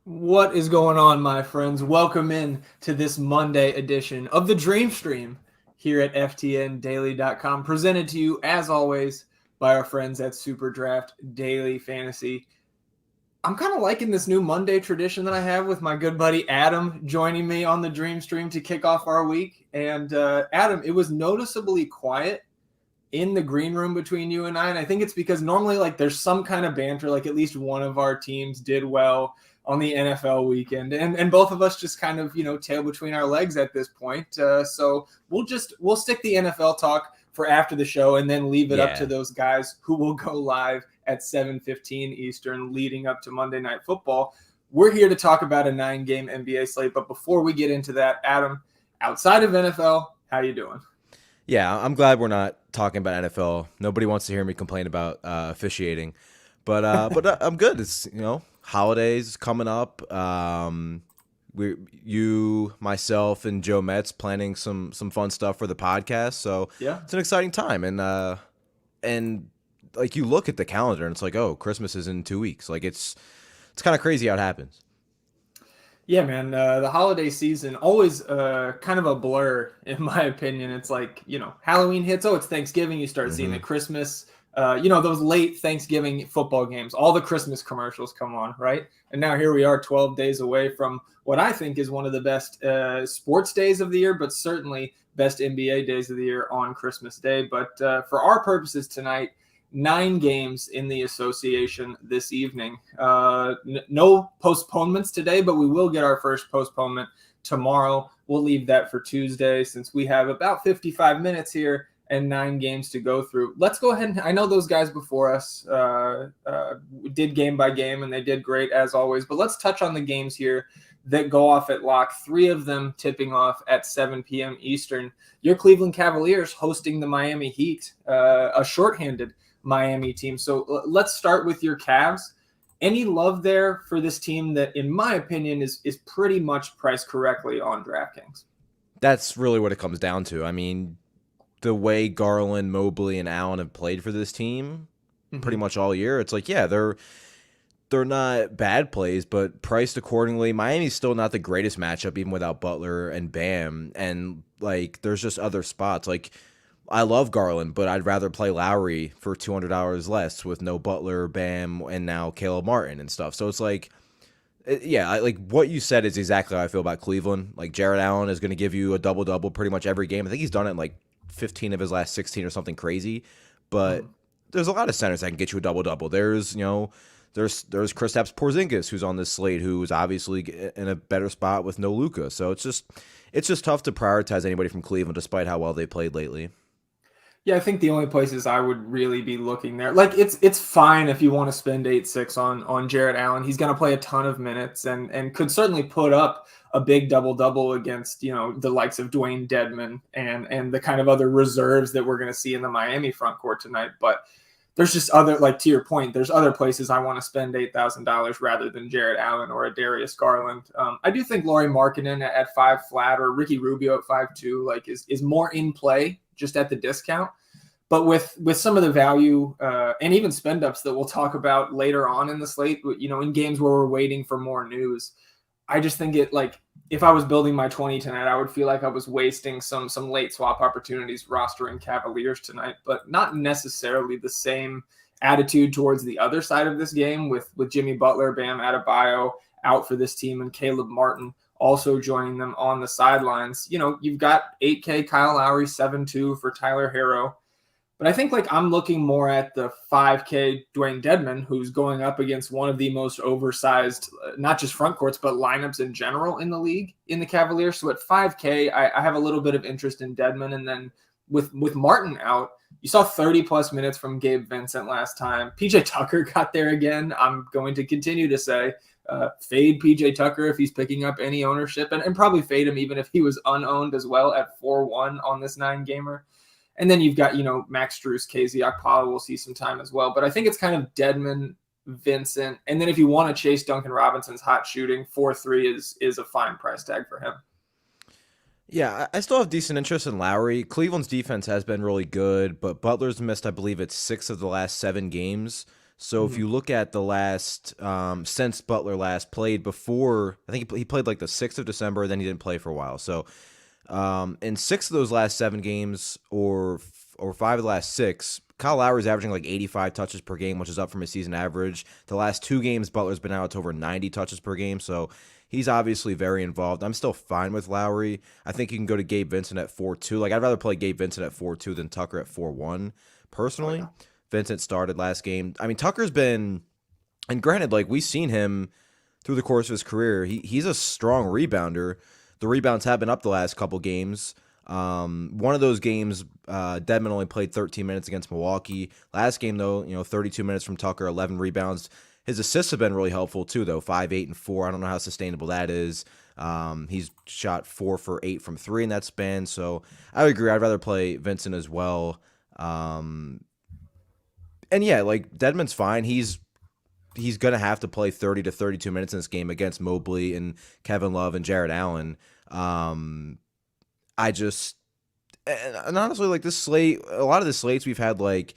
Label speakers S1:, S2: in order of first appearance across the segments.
S1: What is going on, my friends? Welcome in to this Monday edition of the Dream Stream here at FTNDaily.com, presented to you, as always, by our friends at Superdraft Daily Fantasy. I'm kind of liking this new Monday tradition that I have with my good buddy Adam joining me on the Dream Stream to kick off our week. And Adam, it was noticeably quiet in the green room between you and I think it's because normally there's some kind of banter, like at least one of our teams did well on the NFL weekend, and both of us just kind of tail between our legs at this point. So we'll stick the NFL talk for after the show and then leave it up to those guys who will go live at 7:15 Eastern leading up to Monday Night Football. We're here to talk about a 9-game NBA slate, but before we get into that, Adam, outside of NFL, how you doing?
S2: Yeah, I'm glad we're not talking about NFL. Nobody wants to hear me complain about officiating, but I'm good. It's holidays coming up. Myself, and Joe Metz planning some fun stuff for the podcast. So yeah, it's an exciting time, and like you look at the calendar and it's like, oh, Christmas is in 2 weeks. Like it's kind of crazy how it happens.
S1: Yeah, man, the holiday season, always kind of a blur, in my opinion. It's like, Halloween hits, it's Thanksgiving, you start seeing the Christmas, those late Thanksgiving football games, all the Christmas commercials come on, right? And now here we are 12 days away from what I think is one of the best sports days of the year, but certainly best NBA days of the year on Christmas Day. But for our purposes tonight, 9 games in the association this evening. No postponements today, but we will get our first postponement tomorrow. We'll leave that for Tuesday since we have about 55 minutes here and 9 games to go through. Let's go ahead and I know those guys before us did game by game, and they did great as always. But let's touch on the games here that go off at lock. 3 of them tipping off at 7 p.m. Eastern. Your Cleveland Cavaliers hosting the Miami Heat, a shorthanded Miami team. So let's start with your Cavs. Any love there for this team that, in my opinion, is pretty much priced correctly on DraftKings?
S2: That's really what it comes down to. I mean, the way Garland, Mobley, and Allen have played for this team pretty much all year, it's like, yeah, they're not bad plays, but priced accordingly. Miami's still not the greatest matchup, even without Butler and Bam. And, there's just other spots. I love Garland, but I'd rather play Lowry for $200 less with no Butler, Bam, and now Caleb Martin and stuff. So it's what you said is exactly how I feel about Cleveland. Jared Allen is going to give you a double-double pretty much every game. I think he's done it in 15 of his last 16 or something crazy. But there's a lot of centers that can get you a double-double. There's Kristaps Porzingis, who's on this slate, who's obviously in a better spot with no Luka. So it's just tough to prioritize anybody from Cleveland despite how well they played lately.
S1: Yeah, I think the only places I would really be looking there, it's fine if you want to spend 8-6 on Jared Allen. He's going to play a ton of minutes and could certainly put up a big double-double against, the likes of Dwayne Dedmon and the kind of other reserves that we're going to see in the Miami front court tonight. But there's just other, to your point, there's other places I want to spend $8,000 rather than Jared Allen or a Darius Garland. I do think Lauri Markkanen at 5 flat or Ricky Rubio at 5.2 is more in play just at the discount. But with some of the value and even spend ups that we'll talk about later on in the slate, in games where we're waiting for more news, I just think if I was building my 20 tonight, I would feel like I was wasting some late swap opportunities rostering Cavaliers tonight, but not necessarily the same attitude towards the other side of this game with Jimmy Butler, Bam Adebayo out for this team, and Caleb Martin also joining them on the sidelines. You've got 8K Kyle Lowry, 7.2 for Tyler Herro. But I think I'm looking more at the 5K Dwayne Dedmon, who's going up against one of the most oversized, not just front courts, but lineups in general in the league in the Cavaliers. So at 5K, I have a little bit of interest in Dedmon. And then with Martin out, you saw 30-plus minutes from Gabe Vincent last time. PJ Tucker got there again. I'm going to continue to say fade PJ Tucker if he's picking up any ownership, and probably fade him even if he was unowned as well at 4-1 on this 9-gamer. And then you've got, Max Strus, KZ Okpala will see some time as well. But I think it's kind of Dedmon, Vincent. And then if you want to chase Duncan Robinson's hot shooting, 4.3 is a fine price tag for him.
S2: Yeah, I still have decent interest in Lowry. Cleveland's defense has been really good, but Butler's missed, I believe it's 6 of the last 7 games. So if
S1: Mhm.
S2: you look at the last, since Butler last played before, I think he played like the 6th of December, then he didn't play for a while. So in 6 of those last 7 games, or 5 of the last 6, Kyle Lowry's averaging like 85 touches per game, which is up from his season average. The last 2 games, Butler's been out to over 90 touches per game, so he's obviously very involved. I'm still fine with Lowry. I think you can go to Gabe Vincent at 4-2. Like, I'd rather play Gabe Vincent at 4-2 than Tucker at 4-1,
S1: Oh
S2: personally.
S1: yeah.
S2: Vincent started last game. I mean, Tucker's been, and granted, like, we've seen him through the course of his career. He's a strong rebounder. The rebounds have been up the last couple games. One of those games, Dedmon only played 13 minutes against Milwaukee. Last game, though, 32 minutes from Tucker, 11 rebounds. His assists have been really helpful, too, though, 5, 8, and 4. I don't know how sustainable that is. He's shot 4 for 8 from 3 in that span, so I would agree. I'd rather play Vincent as well. And yeah, like, Dedmon's fine. He's going to have to play 30 to 32 minutes in this game against Mobley and Kevin Love and Jared Allen. I just, and honestly, like, this slate, a lot of the slates we've had like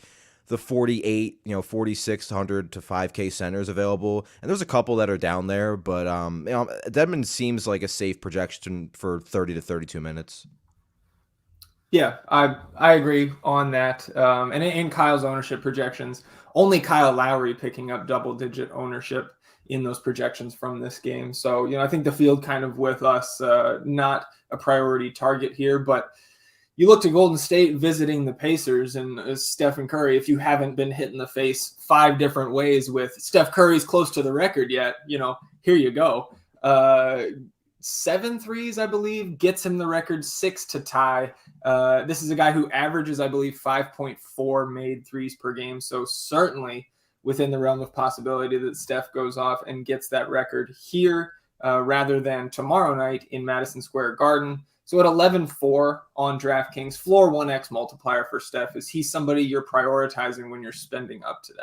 S2: the 48, 4,600 to 5K centers available, and there's a couple that are down there, but Dedmon seems like a safe projection for 30 to 32 minutes.
S1: Yeah, I agree on that. And in Kyle's ownership projections, only Kyle Lowry picking up double-digit ownership in those projections from this game. So, I think the field kind of with us, not a priority target here, but you look to Golden State visiting the Pacers and Stephen Curry, if you haven't been hit in the face 5 different ways with Steph Curry's close to the record yet, here you go. 7 threes, I believe, gets him the record, 6 to tie. This is a guy who averages, I believe, 5.4 made threes per game. So certainly within the realm of possibility that Steph goes off and gets that record here rather than tomorrow night in Madison Square Garden. So at 11-4 on DraftKings, floor 1x multiplier for Steph. Is he somebody you're prioritizing when you're spending up today?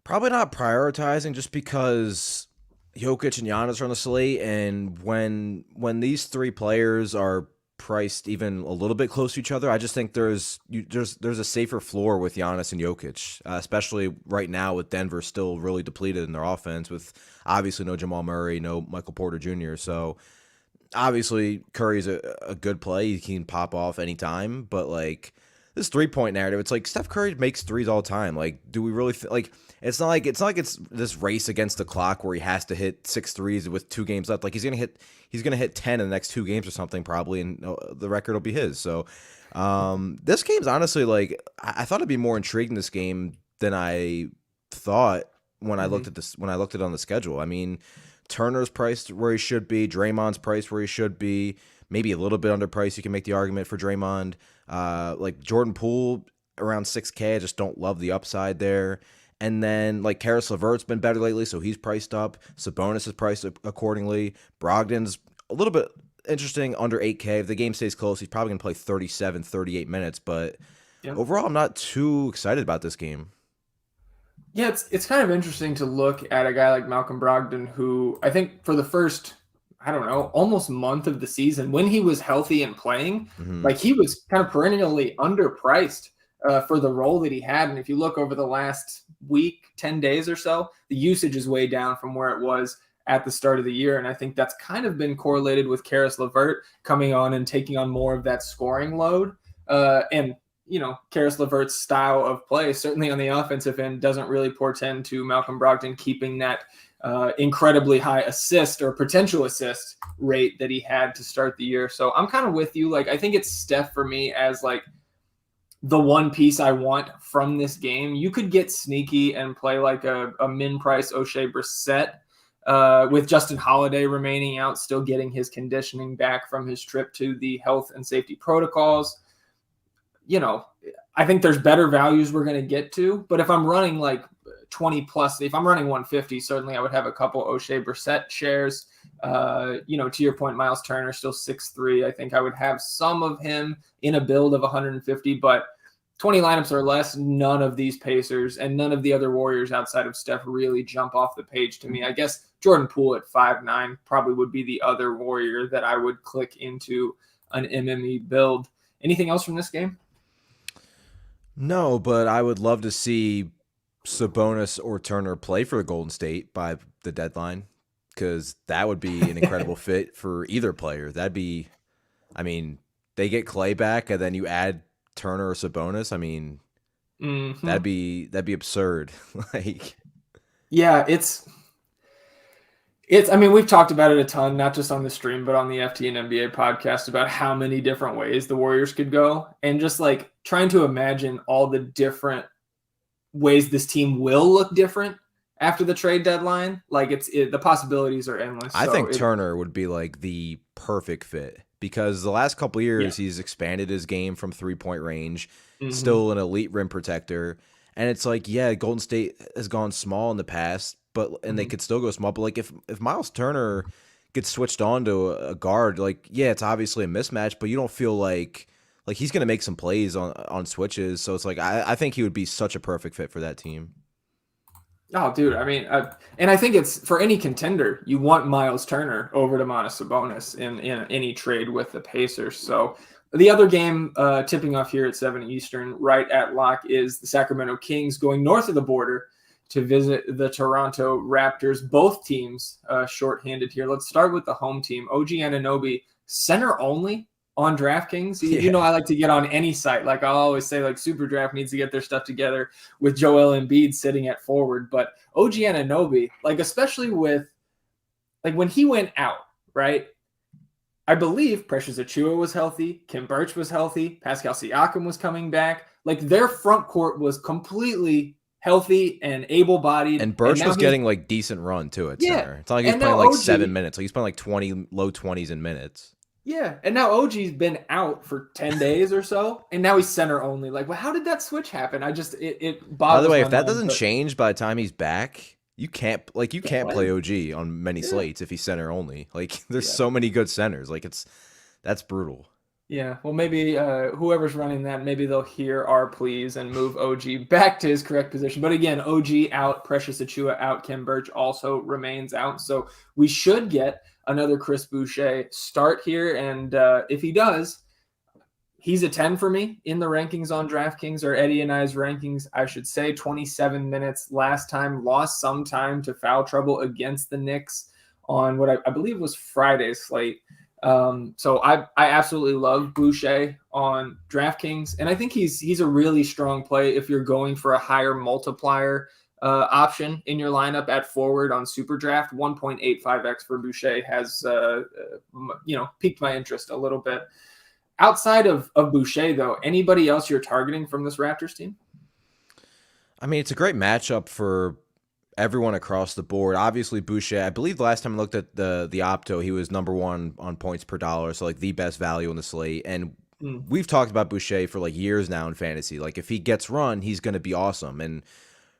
S2: Probably not prioritizing, just because Jokic and Giannis are on the slate, and when these 3 players are priced even a little bit close to each other, I just think there's a safer floor with Giannis and Jokic, especially right now with Denver still really depleted in their offense, with obviously no Jamal Murray, no Michael Porter Jr. So obviously Curry's a good play. He can pop off anytime, but like this 3-point narrative, it's like Steph Curry makes threes all the time. Like, do we really like? It's not like it's this race against the clock where he has to hit 6 threes with 2 games left. Like, he's gonna hit 10 in the next 2 games or something probably, and the record will be his. So this game's honestly, like, I thought it'd be more intriguing, this game, than I thought when I looked at this, when I looked at it on the schedule. I mean, Turner's priced where he should be. Draymond's priced where he should be. Maybe a little bit underpriced. You can make the argument for Draymond. Like Jordan Poole around 6K. I just don't love the upside there. And then like Karis LeVert's been better lately, so he's priced up. Sabonis is priced accordingly. Brogdon's a little bit interesting, under 8K. If the game stays close, he's probably going to play 37, 38 minutes. But overall, I'm not too excited about this game.
S1: Yeah, it's kind of interesting to look at a guy like Malcolm Brogdon, who I think for the first, I don't know, almost month of the season, when he was healthy and playing, like he was kind of perennially underpriced for the role that he had. And if you look over the last week, 10 days or so, the usage is way down from where it was at the start of the year. And I think that's kind of been correlated with Karis LeVert coming on and taking on more of that scoring load. And Karis LeVert's style of play, certainly on the offensive end, doesn't really portend to Malcolm Brogdon keeping that incredibly high assist or potential assist rate that he had to start the year. So I'm kind of with you. Like, I think it's Steph for me as like the one piece I want from this game. You could get sneaky and play like a min price O'Shea Brissett with Justin Holiday remaining out, still getting his conditioning back from his trip to the health and safety protocols. I think there's better values we're going to get to, but if I'm running like 20 plus, if I'm running 150, certainly I would have a couple O'Shea Brissett shares. To your point, Miles Turner still 6'3". I think I would have some of him in a build of 150, but 20 lineups or less, none of these Pacers and none of the other Warriors outside of Steph really jump off the page to me. I guess Jordan Poole at 5'9" probably would be the other Warrior that I would click into an MME build. Anything else from this game?
S2: No, but I would love to see Sabonis or Turner play for Golden State by the deadline, because that would be an incredible fit for either player. That'd be, I mean, they get Clay back and then you add Turner or Sabonis. I mean, that'd be absurd. Like,
S1: Yeah, it's, I mean, we've talked about it a ton, not just on the stream, but on the FTN NBA podcast about how many different ways the Warriors could go. And just like trying to imagine all the different ways this team will look different after the trade deadline. Like the possibilities are endless.
S2: I think Turner would be like the perfect fit, because the last couple of years he's expanded his game from 3-point range, still an elite rim protector. And it's like, yeah, Golden State has gone small in the past, and they could still go small. But like if Miles Turner gets switched on to a guard, like, yeah, it's obviously a mismatch, but you don't feel like he's gonna make some plays on switches. So it's like I think he would be such a perfect fit for that team.
S1: Oh, dude, I mean, and I think it's for any contender, you want Miles Turner over to Domantas Sabonis in any trade with the Pacers. So the other game tipping off here at 7 Eastern, right at lock, is the Sacramento Kings going north of the border to visit the Toronto Raptors. Both teams shorthanded here. Let's start with the home team. OG Anunoby, center only on DraftKings. You know, I like to get on any site. Like I'll always say, like Superdraft needs to get their stuff together with Joel Embiid sitting at forward. But OG Anunoby, like especially with like when he went out, right? I believe Precious Achiuwa was healthy, Kim Birch was healthy, Pascal Siakam was coming back. Like their front court was completely healthy and able-bodied.
S2: And Birch was getting like decent run too at center. It's not like he's playing like 7 minutes. Like he's playing like 20, low 20s in minutes.
S1: Yeah, and now OG's been out for 10 days or so, and now he's center only. Like, well, how did that switch happen? It boggles
S2: By the way,
S1: my
S2: if that
S1: mind,
S2: doesn't change by the time he's back, you can't play OG on many slates if he's center only. Like there's so many good centers. Like that's brutal.
S1: Yeah, well, maybe whoever's running that, maybe they'll hear our pleas and move OG back to his correct position. But again, OG out, Precious Achiuwa out, Kim Birch also remains out. So we should get another Chris Boucher start here. And if he does, he's a 10 for me in the rankings on DraftKings, or Eddie and I's rankings, I should say. 27 minutes last time, lost some time to foul trouble against the Knicks on what I believe was Friday's slate. So I absolutely love Boucher on DraftKings, and I think he's a really strong play if you're going for a higher multiplier option in your lineup at forward on Superdraft. 1.85x for Boucher has piqued my interest a little bit. Outside of Boucher, though, anybody else you're targeting from this Raptors team?
S2: I mean, it's a great matchup for everyone across the board. Obviously, Boucher, I believe the last time I looked at the Opto, he was number one on points per dollar, so like the best value in the slate. And we've talked about Boucher for like years now in fantasy. Like if he gets run, he's going to be awesome. And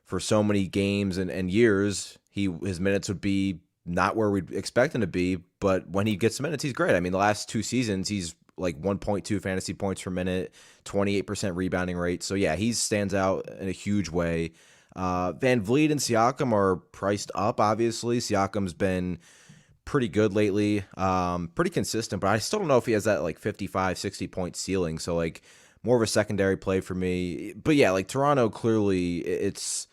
S2: for so many games and years, his minutes would be not where we'd expect him to be. But when he gets minutes, he's great. I mean, the last 2 seasons, he's like 1.2 fantasy points per minute, 28% rebounding rate. So yeah, he stands out in a huge way. Van Vliet and Siakam are priced up, obviously. Siakam's been pretty good lately, pretty consistent, but I still don't know if he has that like 55, 60 point ceiling. So like more of a secondary play for me. But yeah, like Toronto, clearly it's,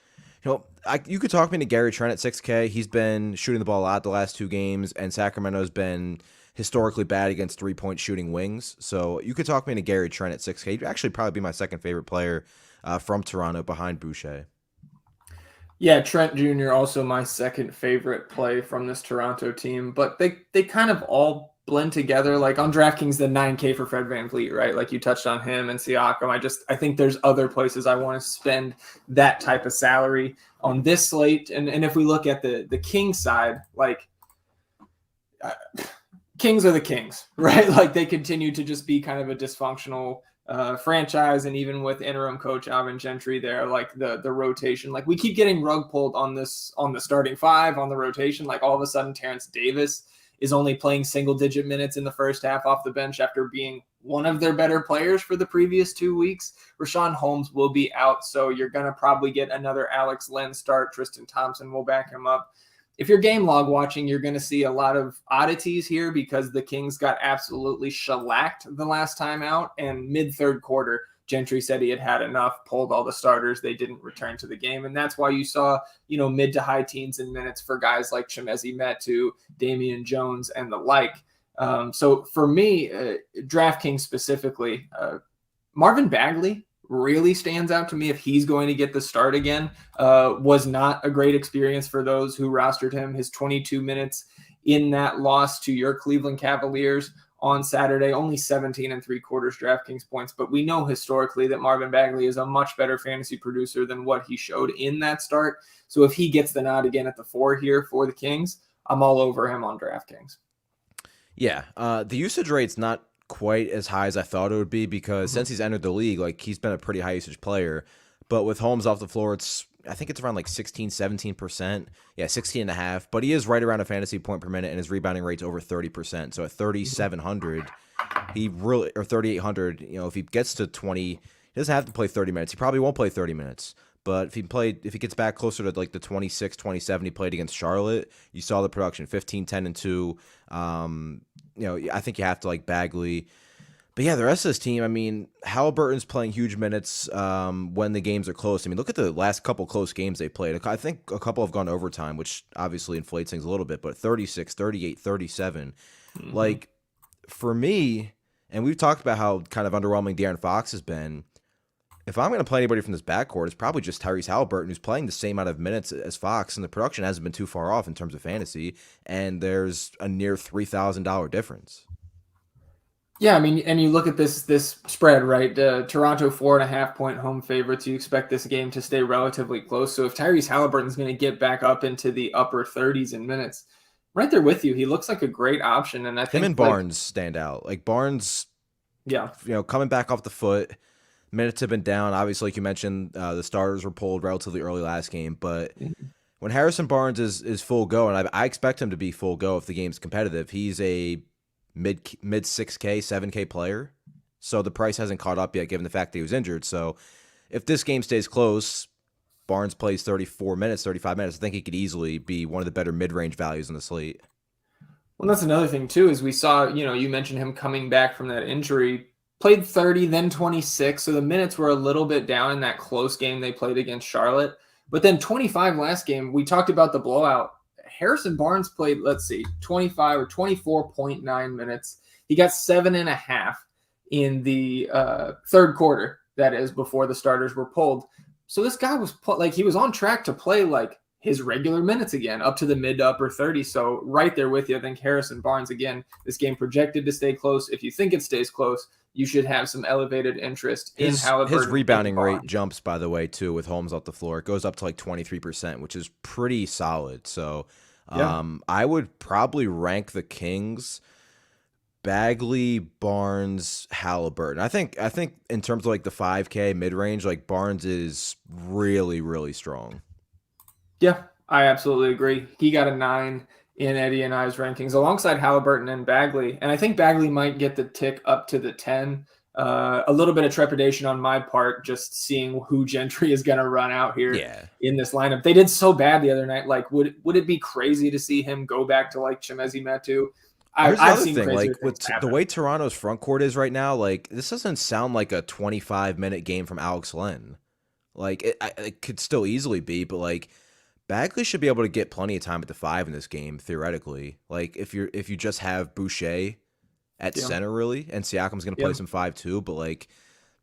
S2: you could talk me into Gary Trent at 6K. He's been shooting the ball a lot the last 2 games, and Sacramento's been historically bad against 3-point shooting wings. So you could talk me into Gary Trent at 6K. He'd actually probably be my second favorite player from Toronto behind Boucher.
S1: Yeah, Trent Jr. also my second favorite play from this Toronto team, but they kind of all blend together. Like on DraftKings, the 9K for Fred VanVleet, right? Like you touched on him and Siakam. I think there's other places I want to spend that type of salary on this slate. And if we look at the Kings side, like Kings are the Kings, right? Like they continue to just be kind of a dysfunctional franchise, and even with interim coach Alvin Gentry there, like the rotation, like we keep getting rug pulled on the starting 5 on the rotation. Like all of a sudden Terrence Davis is only playing single-digit minutes in the first half off the bench after being one of their better players for the previous 2 weeks. Rashawn Holmes will be out, so you're going to probably get another Alex Len start. Tristan Thompson will back him up. If you're game log watching, you're going to see a lot of oddities here because the Kings got absolutely shellacked the last time out, and mid-third quarter, Gentry said he had enough, pulled all the starters. They didn't return to the game. And that's why you saw, mid to high teens in minutes for guys like Chimezie Metu, Damian Jones, and the like. So for me, DraftKings specifically, Marvin Bagley really stands out to me if he's going to get the start again. Was not a great experience for those who rostered him. His 22 minutes in that loss to your Cleveland Cavaliers on Saturday, only 17 3/4 DraftKings points. But we know historically that Marvin Bagley is a much better fantasy producer than what he showed in that start. So if he gets the nod again at the 4 here for the Kings, I'm all over him on DraftKings.
S2: Yeah, the usage rate's not quite as high as I thought it would be because since he's entered the league, like he's been a pretty high usage player. But with Holmes off the floor, I think it's around like 17%. Yeah, 16.5. But he is right around a fantasy point per minute, and his rebounding rate's over 30%. So at 3,700, or 3,800, if he gets to 20, he doesn't have to play 30 minutes. He probably won't play 30 minutes. But if he gets back closer to like the 26, 27 he played against Charlotte, you saw the production, 15, 10, and 2. I think you have to like Bagley. But yeah, the rest of this team, I mean, Halliburton's playing huge minutes when the games are close. I mean, look at the last couple close games they played. I think a couple have gone to overtime, which obviously inflates things a little bit, but 36, 38, 37. Like, for me, and we've talked about how kind of underwhelming De'Aaron Fox has been, if I'm going to play anybody from this backcourt, it's probably just Tyrese Halliburton, who's playing the same amount of minutes as Fox, and the production hasn't been too far off in terms of fantasy, and there's a near $3,000 difference.
S1: Yeah, I mean, and you look at this spread, right? Toronto 4.5-point home favorites. You expect this game to stay relatively close. So if Tyrese Halliburton's going to get back up into the upper 30s in minutes, right there with you, he looks like a great option. And I think
S2: him and Barnes stand out. Like Barnes, coming back off the foot. Minutes have been down. Obviously, like you mentioned, the starters were pulled relatively early last game. But when Harrison Barnes is full go, and I expect him to be full go if the game's competitive, he's a mid 6K, 7K player. So the price hasn't caught up yet given the fact that he was injured. So if this game stays close, Barnes plays 34 minutes, 35 minutes, I think he could easily be one of the better mid-range values in the slate.
S1: Well, that's another thing too, is we saw, you mentioned him coming back from that injury, played 30, then 26. So the minutes were a little bit down in that close game they played against Charlotte. But then 25 last game, we talked about the blowout. Harrison Barnes played, 25 or 24.9 minutes. He got 7.5 in the third quarter, that is, before the starters were pulled. So this guy was he was on track to play like his regular minutes again, up to the mid to upper 30. So right there with you, I think Harrison Barnes, again, this game projected to stay close. If you think it stays close, you should have some elevated interest in Halliburton.
S2: His rebounding rate jumps, by the way, too, with Holmes off the floor. It goes up to like 23%, which is pretty solid. So I would probably rank the Kings Bagley, Barnes, Halliburton. I think in terms of like the 5K mid-range, like Barnes is really, really strong.
S1: Yeah, I absolutely agree. He got a 9 in Eddie and I's rankings alongside Halliburton and Bagley. And I think Bagley might get the tick up to the 10. A little bit of trepidation on my part, just seeing who Gentry is going to run out here in this lineup. They did so bad the other night. Like, would it be crazy to see him go back to like Chimezie Metu? I've seen thing,
S2: like with the way Toronto's front court is right now, like this doesn't sound like a 25-minute game from Alex Len. Like it could still easily be, but like Bagley should be able to get plenty of time at the 5 in this game theoretically. Like if you just have Boucher at center really, and Siakam's going to play some 5 too, but like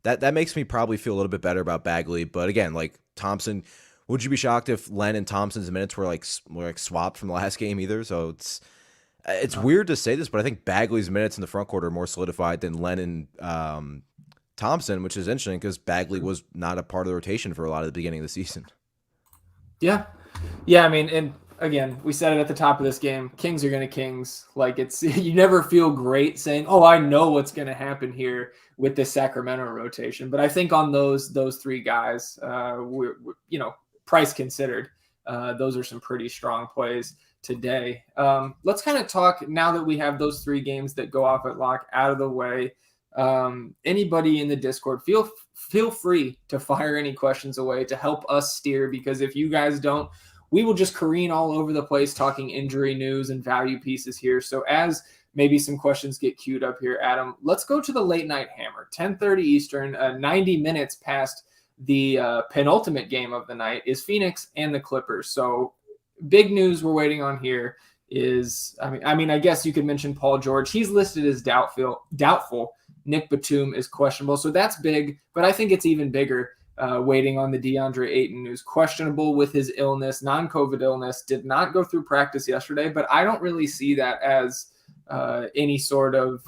S2: that makes me probably feel a little bit better about Bagley. But again, like Thompson, would you be shocked if Len and Thompson's minutes were like swapped from the last game either? So it's weird to say this, but I think Bagley's minutes in the front court are more solidified than Len and Thompson, which is interesting because Bagley was not a part of the rotation for a lot of the beginning of the season.
S1: Yeah. Yeah, I mean, and again, we said it at the top of this game, Kings are going to Kings. Like you never feel great saying, oh, I know what's going to happen here with this Sacramento rotation. But I think on those 3 guys, price considered, those are some pretty strong plays today. Let's kind of talk now that we have those 3 games that go off at lock out of the way. Anybody in the Discord, feel free to fire any questions away to help us steer, because if you guys don't, we will just careen all over the place talking injury news and value pieces here. So as maybe some questions get queued up here, Adam. Let's go to the late night hammer, 10:30 Eastern, 90 minutes past the penultimate game of the night is Phoenix and the Clippers. So big news we're waiting on here is, I guess you could mention Paul George. He's listed as doubtful. Nick Batum is questionable. So that's big, but I think it's even bigger waiting on the DeAndre Ayton, who's questionable with his illness, non-COVID illness, did not go through practice yesterday, but I don't really see that as any sort of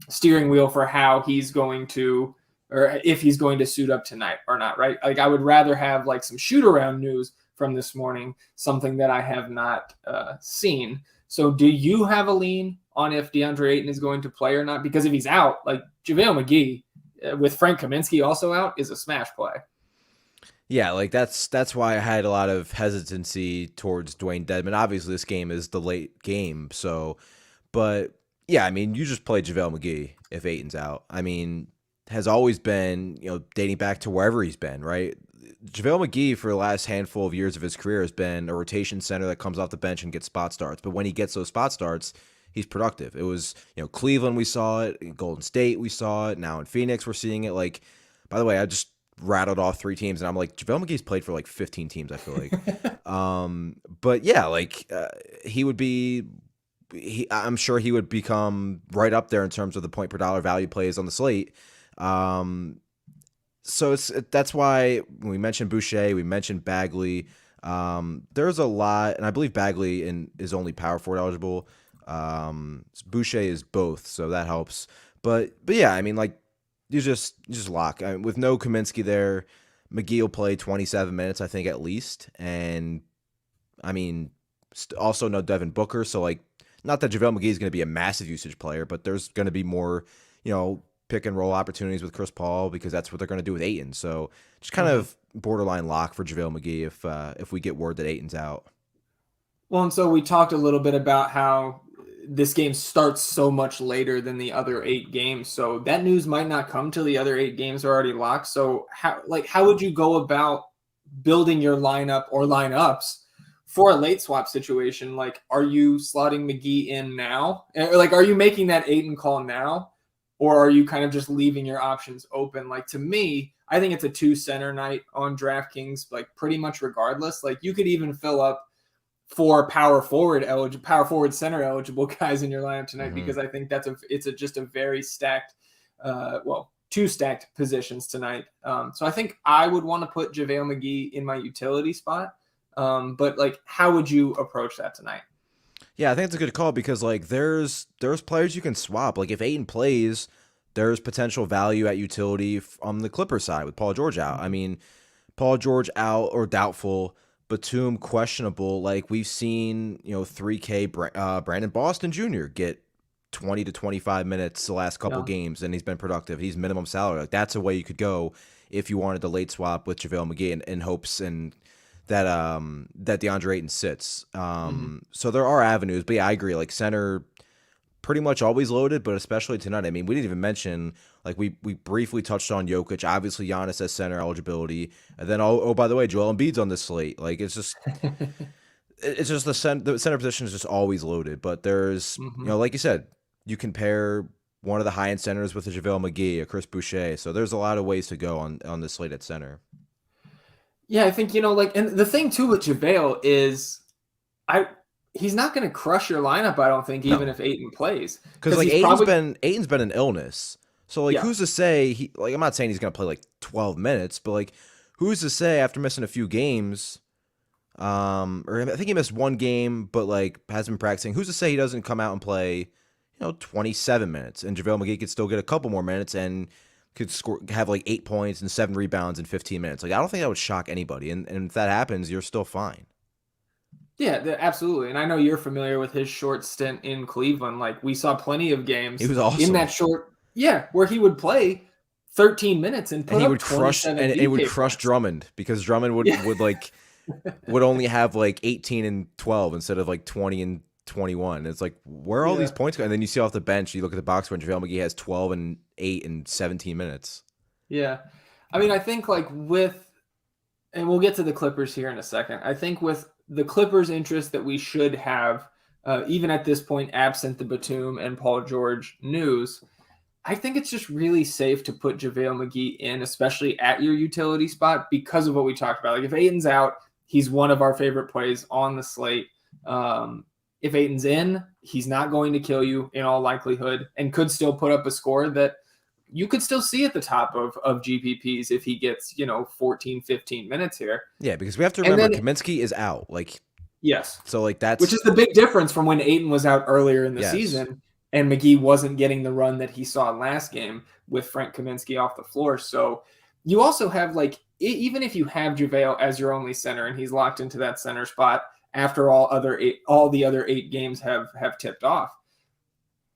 S1: steering wheel for how he's going to, or if he's going to suit up tonight or not, right? Like I would rather have like some shoot around news from this morning, something that I have not seen. So do you have a lean on if DeAndre Ayton is going to play or not? Because if he's out, like JaVale McGee with Frank Kaminsky also out is a smash play.
S2: Yeah, like that's why I had a lot of hesitancy towards Dwayne Dedmon. Obviously, this game is the late game, so, but yeah, I mean, you just play JaVale McGee if Ayton's out. I mean, has always been, dating back to wherever he's been, right? JaVale McGee for the last handful of years of his career has been a rotation center that comes off the bench and gets spot starts. But when he gets those spot starts, he's productive. It was, Cleveland, we saw it. In Golden State, we saw it. Now in Phoenix, we're seeing it. Like, by the way, I just rattled off 3 teams, and I'm like, JaVale McGee's played for like 15 teams, I feel like. But yeah, like he would be, I'm sure he would become right up there in terms of the point per dollar value plays on the slate. So that's why when we mentioned Boucher, we mentioned Bagley. There's a lot, and I believe Bagley is only power forward eligible. Boucher is both, so that helps. But yeah, I mean, like you just lock. I mean, with no Kaminsky there, McGee will play 27 minutes, I think, at least. And I mean, also no Devin Booker, so like, not that JaVale McGee is going to be a massive usage player, but there's going to be more, pick and roll opportunities with Chris Paul because that's what they're going to do with Ayton. So just kind of borderline lock for JaVale McGee if we get word that Ayton's out.
S1: Well, and so we talked a little bit about how this game starts so much later than the other 8 games. So that news might not come till the other 8 games are already locked. So how would you go about building your lineup or lineups for a late swap situation? Like, are you slotting McGee in now? Or like, are you making that Ayton call now? Or are you kind of just leaving your options open? Like, to me, I think it's a 2 center night on DraftKings, like pretty much regardless. Like, you could even fill up 4 power forward center eligible guys in your lineup tonight, because I think it's just a very stacked, 2 stacked positions tonight. So I think I would want to put JaVale McGee in my utility spot. But like, how would you approach that tonight?
S2: Yeah, I think it's a good call because like there's players you can swap. Like if Ayton plays, there's potential value at utility on the Clipper side with Paul George out. I mean, Paul George out or doubtful, Batum questionable. Like we've seen, 3K Brandon Boston Jr. get 20 to 25 minutes the last couple games, and he's been productive. He's minimum salary. Like that's a way you could go if you wanted the late swap with JaVale McGee in hopes and that DeAndre Ayton sits. So there are avenues, but yeah, I agree. Like center, pretty much always loaded, but especially tonight. I mean, we didn't even mention, like we briefly touched on Jokic. Obviously, Giannis has center eligibility, and then by the way, Joel Embiid's on this slate. Like it's just the center position is just always loaded. But there's like you said, you can pair one of the high end centers with a JaVale McGee, a Chris Boucher. So there's a lot of ways to go on this slate at center.
S1: Yeah, I think, and the thing too with JaVale is he's not going to crush your lineup, I don't think, even if Ayton plays.
S2: Because like Ayton's been an illness. So like who's to say I'm not saying he's going to play like 12 minutes, but like who's to say after missing a few games, or I think he missed 1 game, but like has been practicing, who's to say he doesn't come out and play, 27 minutes and JaVale McGee could still get a couple more minutes and could have like 8 points and 7 rebounds in 15 minutes. Like, I don't think that would shock anybody. And if that happens, you're still fine.
S1: Yeah, absolutely. And I know you're familiar with his short stint in Cleveland. Like, we saw plenty of games
S2: he was awesome.
S1: In that short, where he would play 13 minutes and
S2: he would crush Drummond, because Drummond would only have like 18 and 12 instead of like 20 and 21. It's like, where are all these points going? And then you see off the bench, you look at the box score, and JaVale McGee has 12 and 8 and 17 minutes.
S1: Yeah. I mean, I think like and we'll get to the Clippers here in a second. I think with the Clippers' interest that we should have even at this point, absent the Batum and Paul George news, I think it's just really safe to put JaVale McGee in, especially at your utility spot, because of what we talked about. Like if Ayton's out, he's one of our favorite plays on the slate. If Ayton's in, he's not going to kill you in all likelihood and could still put up a score that you could still see at the top of GPPs if he gets, 14, 15 minutes here.
S2: Yeah, because we have to remember Kaminsky is out.
S1: Yes.
S2: So that's
S1: which is the big difference from when Ayton was out earlier in the season and McGee wasn't getting the run that he saw last game with Frank Kaminsky off the floor. So you also have even if you have JaVale as your only center and he's locked into that center spot after all the other 8 games have tipped off.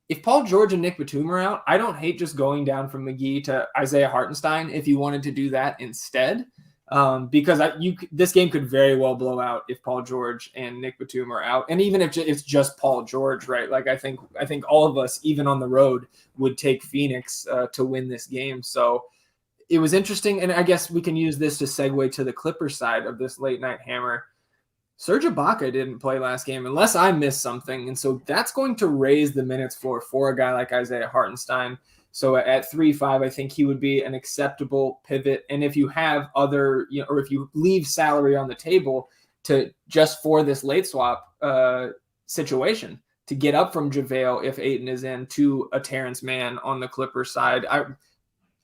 S1: If Paul George and Nick Batum are out, I don't hate just going down from McGee to Isaiah Hartenstein if you wanted to do that instead. Because this game could very well blow out if Paul George and Nick Batum are out, and even if it's just Paul George, right? I think all of us, even on the road, would take Phoenix to win this game. So it was interesting, and I guess we can use this to segue to the Clippers side of this late night hammer. Serge Ibaka didn't play last game unless I missed something, and so that's going to raise the minutes floor for a guy like Isaiah Hartenstein. So at 3.5, I think he would be an acceptable pivot. And if you have or if you leave salary on the table to just for this late swap situation to get up from JaVale if Ayton is in to a Terrence Mann on the Clippers side,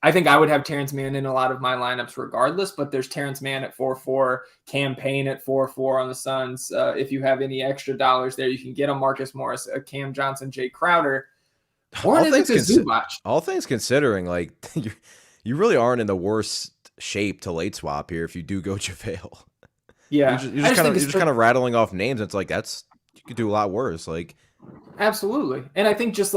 S1: I think I would have Terrence Mann in a lot of my lineups regardless, but there's Terrence Mann at 4.4, Campaign at 4.4 on the Suns. If you have any extra dollars there, you can get a Marcus Morris, a Cam Johnson, Jay Crowder.
S2: All things considering, you really aren't in the worst shape to late swap here if you do go JaVale.
S1: Yeah,
S2: you're just kind of rattling off names. It's you could do a lot worse.
S1: Absolutely, and I think just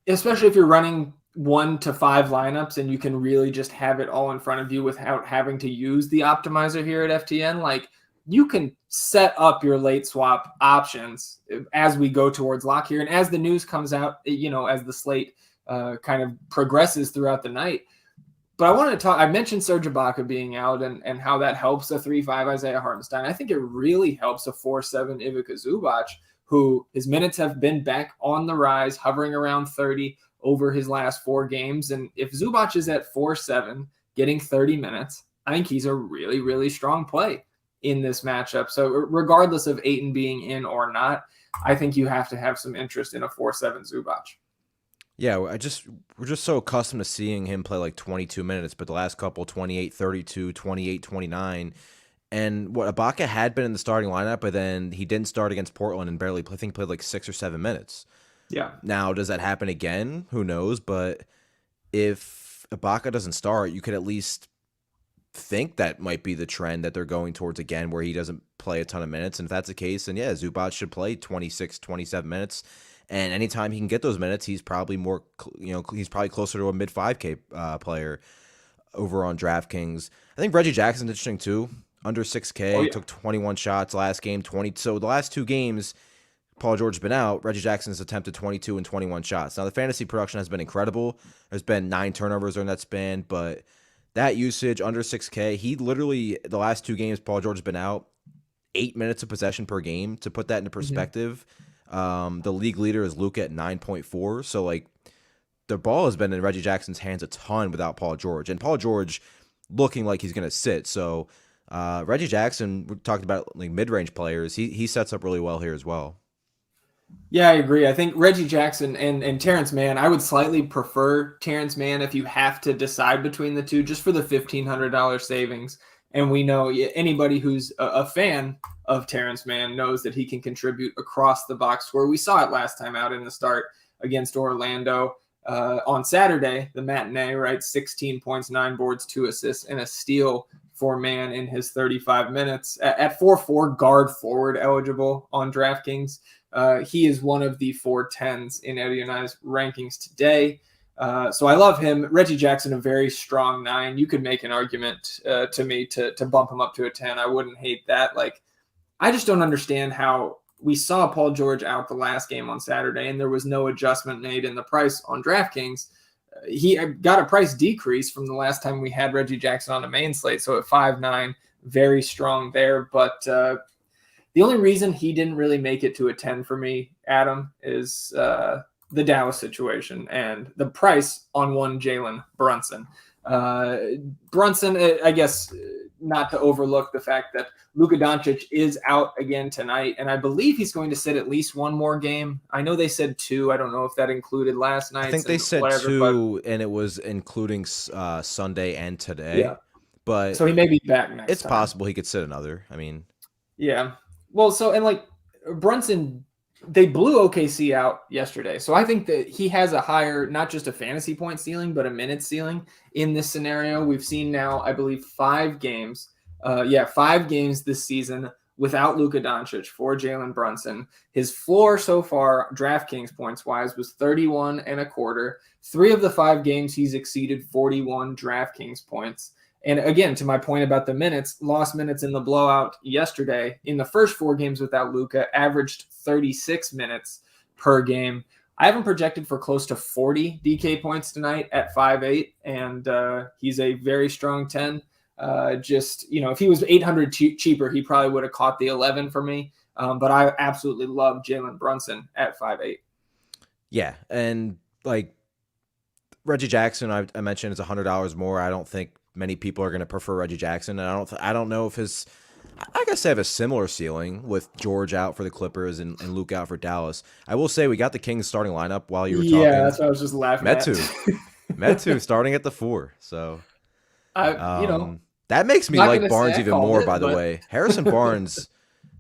S1: especially if you're running 1 to 5 lineups and you can really just have it all in front of you without having to use the optimizer here at FTN, you can set up your late swap options as we go towards lock here. And as the news comes out, as the slate kind of progresses throughout the night. But I wanted to I mentioned Serge Ibaka being out and how that helps a 3.5 Isaiah Hartenstein. I think it really helps a 4.7 Ivica Zubac, who his minutes have been back on the rise, hovering around 30 over his last 4 games. And if Zubac is at 4.7, getting 30 minutes, I think he's a really, really strong play in this matchup. So regardless of Ayton being in or not, I think you have to have some interest in a 4.7 Zubac.
S2: Yeah, we're just so accustomed to seeing him play 22 minutes, but the last couple 28, 32, 28, 29. And Ibaka had been in the starting lineup, but then he didn't start against Portland and played 6 or 7 minutes.
S1: Yeah.
S2: Now, does that happen again? Who knows? But if Ibaka doesn't start, you could at least think that might be the trend that they're going towards again, where he doesn't play a ton of minutes. And if that's the case, then yeah, Zubac should play 26, 27 minutes. And anytime he can get those minutes, he's probably he's probably closer to a mid 5K player over on DraftKings. I think Reggie Jackson's interesting too. Under 6K, took 21 shots last game, 20. So the last 2 games, Paul George has been out. Reggie Jackson's attempted 22 and 21 shots. Now the fantasy production has been incredible. There's been 9 turnovers during that span, but that usage under 6K, he literally, the last 2 games Paul George has been out, 8 minutes of possession per game. To put that into perspective, the league leader is Luka at 9.4. So the ball has been in Reggie Jackson's hands a ton without Paul George, and Paul George looking like he's going to sit. So Reggie Jackson, we talked about mid-range players. He sets up really well here as well.
S1: Yeah, I agree. I think Reggie Jackson and Terrence Mann, I would slightly prefer Terrence Mann if you have to decide between the two, just for the $1,500 savings. And we know anybody who's a fan of Terrence Mann knows that he can contribute across the box score. We saw it last time out in the start against Orlando on Saturday, the matinee, right? 16 points, 9 boards, 2 assists, and a steal for Mann in his 35 minutes. At 4.4, guard forward eligible on DraftKings. He is one of the 4.10s in Eddie and I's rankings today. So I love him. Reggie Jackson, a very strong 9. You could make an argument to me to bump him up to a 10. I wouldn't hate that. I just don't understand how we saw Paul George out the last game on Saturday and there was no adjustment made in the price on DraftKings. He got a price decrease from the last time we had Reggie Jackson on the main slate. So at 5.9, very strong there. But The only reason he didn't really make it to a 10 for me, Adam, is the Dallas situation and the price on one Jalen Brunson. Brunson, I guess, not to overlook the fact that Luka Doncic is out again tonight, and I believe he's going to sit at least one more game. I know they said 2. I don't know if that included last night.
S2: I think they said
S1: whatever,
S2: 2, and it was including Sunday and today.
S1: Yeah.
S2: But
S1: so he may be back next
S2: it's
S1: time.
S2: possible he could sit another. I mean,
S1: yeah. Well, so, and like Brunson, they blew OKC out yesterday. So I think that he has a higher, not just a fantasy point ceiling, but a minute ceiling in this scenario. We've seen now, I believe, 5 games. 5 games this season without Luka Doncic for Jalen Brunson. His floor so far, DraftKings points wise, was 31.25. 3 of the 5 games he's exceeded 41 DraftKings points. And again, to my point about the minutes, lost minutes in the blowout yesterday, in the first 4 games without Luka, averaged 36 minutes per game. I have him projected for close to 40 DK points tonight at 5'8", and he's a very strong 10. If he was 800 cheaper, he probably would have caught the 11 for me. But I absolutely love Jalen Brunson at 5'8".
S2: Yeah, and like Reggie Jackson, I mentioned, is $100 more. I don't think many people are going to prefer Reggie Jackson, and I don't know if his. I guess they have a similar ceiling with George out for the Clippers and Luke out for Dallas. I will say we got the Kings starting lineup while you were talking.
S1: Yeah, that's what I was just laughing at.
S2: Metu starting at the 4. So, that makes me
S1: not
S2: like
S1: gonna
S2: Barnes
S1: say I
S2: even
S1: called
S2: more.
S1: it,
S2: By the
S1: but-
S2: way, Harrison Barnes,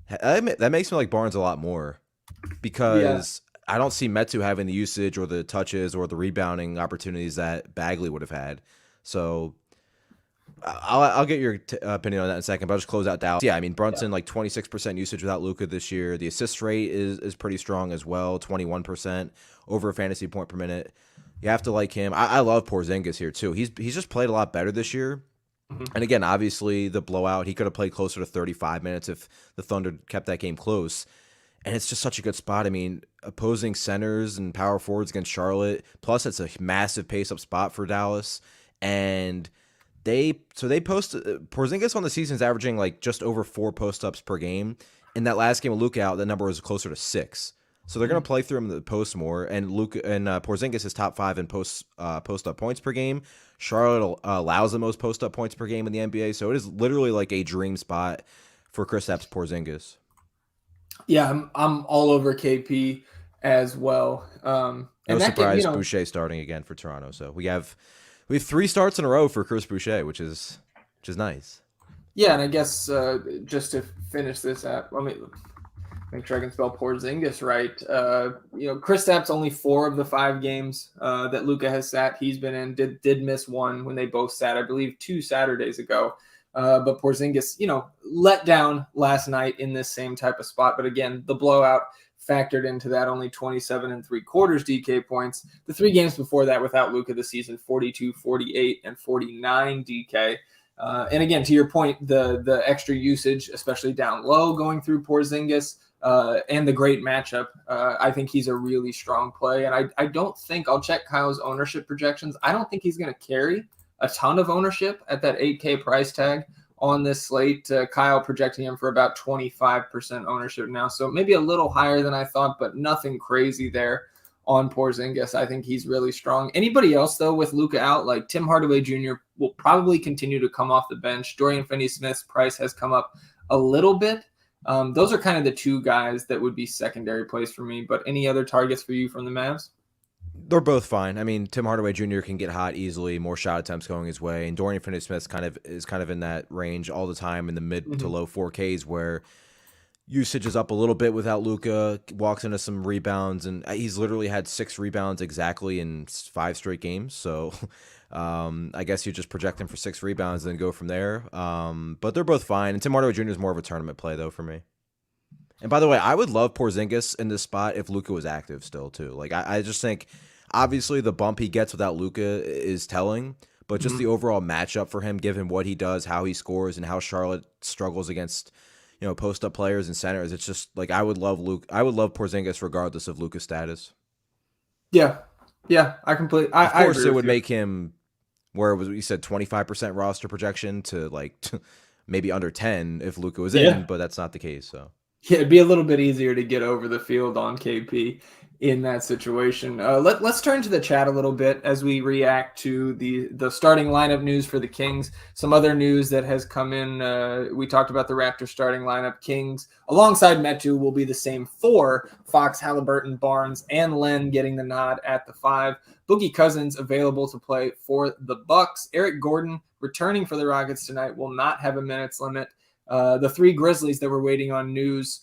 S2: that makes me like Barnes a lot more because I don't see Metu having the usage or the touches or the rebounding opportunities that Bagley would have had. So. I'll get your opinion on that in a second, but I'll just close out Dallas. Yeah, I mean, Brunson, like 26% usage without Luka this year. The assist rate is pretty strong as well, 21% over a fantasy point per minute. You have to like him. I love Porzingis here, too. He's just played a lot better this year. Mm-hmm. And again, obviously, the blowout, he could have played closer to 35 minutes if the Thunder kept that game close. And it's just such a good spot. I mean, opposing centers and power forwards against Charlotte, plus it's a massive pace-up spot for Dallas. And They post Porzingis on the season is averaging like just over 4 post-ups per game. In that last game with Luka out, that number was closer to 6. So they're going to play through him in the post more. And Porzingis is top 5 in post-up points per game. Charlotte allows the most post-up points per game in the NBA. So it is literally like a dream spot for Kristaps Porzingis.
S1: Yeah, I'm all over KP as well.
S2: No surprise, Boucher starting again for Toronto. So we have 3 starts in a row for Chris Boucher, which is nice.
S1: Yeah, and I guess just to finish this up, let me make sure I can spell Porzingis right. Kristaps only 4 of the 5 games that Luka has sat. He's been in. Did miss one when they both sat, I believe, 2 Saturdays ago. But Porzingis, let down last night in this same type of spot. But again, the blowout factored into that, only 27.75 DK points. The 3 games before that without Luka this season, 42, 48, and 49 DK. And again, to your point, the extra usage, especially down low going through Porzingis, and the great matchup, I think he's a really strong play. And I don't think, I'll check Kyle's ownership projections, I don't think he's going to carry a ton of ownership at that 8K price tag on this slate. Kyle projecting him for about 25% ownership now. So maybe a little higher than I thought, but nothing crazy there on Porzingis. I think he's really strong. Anybody else, though, with Luka out, like Tim Hardaway Jr. will probably continue to come off the bench. Dorian Finney-Smith's price has come up a little bit. Those are kind of the 2 guys that would be secondary plays for me. But any other targets for you from the Mavs?
S2: They're both fine. I mean, Tim Hardaway Jr. can get hot easily, more shot attempts going his way, and Dorian Finney-Smith is kind of in that range all the time in the mid to low 4Ks where usage is up a little bit without Luka, walks into some rebounds, and he's literally had 6 rebounds exactly in 5 straight games. So I guess you just project him for 6 rebounds and then go from there. But they're both fine, and Tim Hardaway Jr. is more of a tournament play though for me. And by the way, I would love Porzingis in this spot if Luka was active still too. Like I just think obviously the bump he gets without Luka is telling, but just the overall matchup for him, given what he does, how he scores, and how Charlotte struggles against post up players and centers, it's just like I would love Porzingis regardless of Luka's status.
S1: Yeah, I completely.
S2: Of course,
S1: agree
S2: it would
S1: you.
S2: make him where was you said 25% roster projection to like maybe under 10 if Luka was in, but that's not the case. So
S1: Yeah, it'd be a little bit easier to get over the field on KP in that situation. Let's turn to the chat a little bit as we react to the starting lineup news for the Kings. Some other news that has come in. We talked about the Raptors starting lineup. Kings, alongside Metu, will be the same four: Fox, Halliburton, Barnes, and Len getting the nod at the 5. Boogie Cousins available to play for the Bucks. Eric Gordon returning for the Rockets tonight will not have a minutes limit. The 3 Grizzlies that we're waiting on news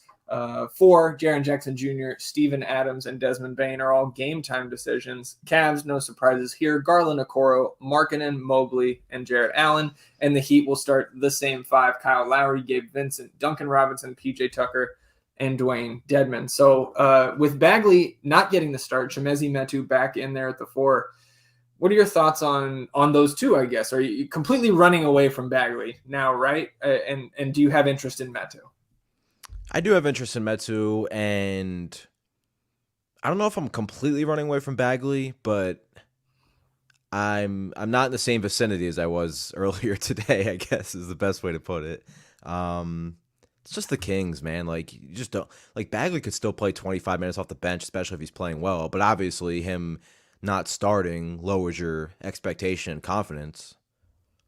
S1: for: Jaren Jackson Jr., Steven Adams, and Desmond Bane are all game time decisions. Cavs, no surprises here: Garland, Okoro, Markkanen, Mobley, and Jarrett Allen. And the Heat will start the same 5: Kyle Lowry, Gabe Vincent, Duncan Robinson, PJ Tucker, and Dwayne Dedmon. So with Bagley not getting the start, Chimezie Metu back in there at the 4. What are your thoughts on those two, I guess? Are you completely running away from Bagley now, right? And do you have interest in Metu?
S2: I do have interest in Metu, and I don't know if I'm completely running away from Bagley, but I'm not in the same vicinity as I was earlier today, I guess is the best way to put it. It's just the Kings, man. Like, you just don't like Bagley could still play 25 minutes off the bench, especially if he's playing well, but obviously him not starting lowers your expectation and confidence.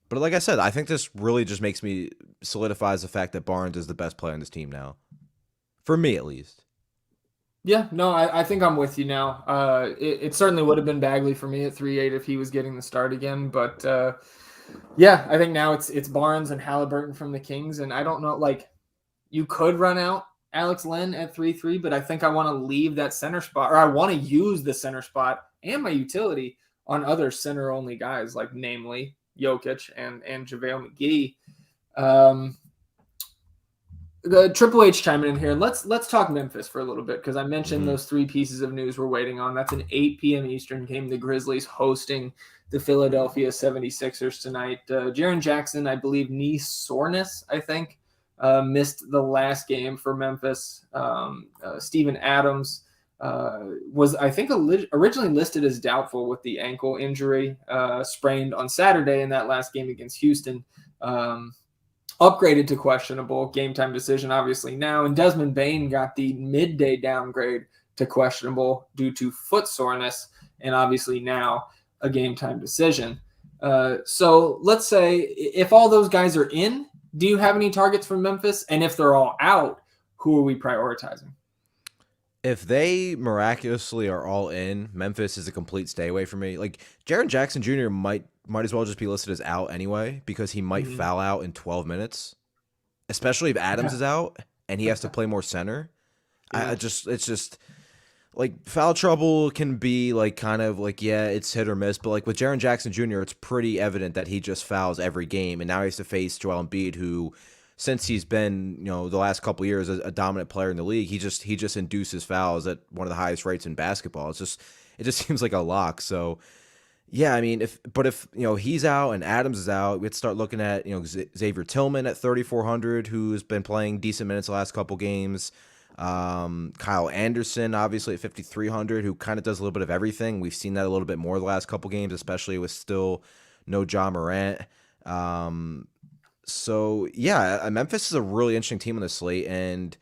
S2: But like I said, I think this really just solidifies the fact that Barnes is the best player on this team now. For me, at least.
S1: Yeah, no, I think I'm with you now. It certainly would have been Bagley for me at 3-8 if he was getting the start again. But yeah, I think now it's Barnes and Halliburton from the Kings. And I don't know, like, you could run out Alex Len at 3-3, but I think I want to leave that center spot, or I want to use the center spot and my utility on other center-only guys, like namely Jokic and JaVale McGee. The Triple H chiming in here. Let's talk Memphis for a little bit, because I mentioned those 3 pieces of news we're waiting on. That's an 8 p.m. Eastern game. The Grizzlies hosting the Philadelphia 76ers tonight. Jaren Jackson, I believe, knee soreness, missed the last game for Memphis. Steven Adams was, I think, originally listed as doubtful with the ankle injury, sprained on Saturday in that last game against Houston. Upgraded to questionable, game time decision obviously now. And Desmond Bane got the midday downgrade to questionable due to foot soreness, and obviously now a game time decision. So let's say if all those guys are in, do you have any targets from Memphis? And if they're all out, who are we prioritizing?
S2: If they miraculously are all in, Memphis is a complete stay away for me. Like, Jaren Jackson Jr. might as well just be listed as out anyway, because he might foul out in 12 minutes, especially if Adams is out and he has to play more center. Yeah. It's just like, foul trouble can be like kind of like, yeah, it's hit or miss, but like with Jaren Jackson Jr., it's pretty evident that he just fouls every game, and now he has to face Joel Embiid, who, since he's been, the last couple of years a dominant player in the league, he just induces fouls at one of the highest rates in basketball. It just seems like a lock. So yeah, I mean, if he's out and Adams is out, we'd start looking at Xavier Tillman at 3,400, who's been playing decent minutes the last couple games. Kyle Anderson, obviously, at 5,300, who kind of does a little bit of everything. We've seen that a little bit more the last couple games, especially with still no Ja Morant. So yeah, Memphis is a really interesting team on the slate, and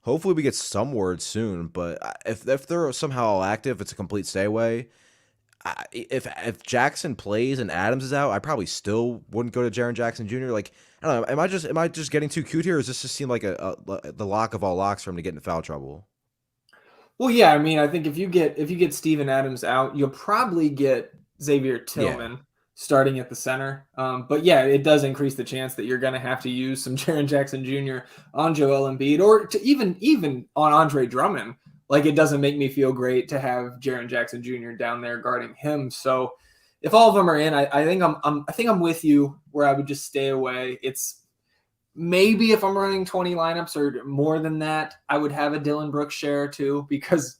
S2: hopefully we get some word soon. But if they're somehow all active, it's a complete stay away. If Jackson plays and Adams is out, I probably still wouldn't go to Jaren Jackson Jr. Like, I don't know, am I just getting too cute here, or does this just seem like the lock of all locks for him to get into foul trouble?
S1: Well, yeah, I mean, I think if you get Steven Adams out, you'll probably get Xavier Tillman starting at the center. But yeah, it does increase the chance that you're going to have to use some Jaren Jackson Jr. on Joel Embiid, or to even on Andre Drummond. Like, it doesn't make me feel great to have Jaren Jackson Jr. down there guarding him. So if all of them are in, I think I'm with you where I would just stay away. It's maybe if I'm running 20 lineups or more than that, I would have a Dillon Brooks share too, because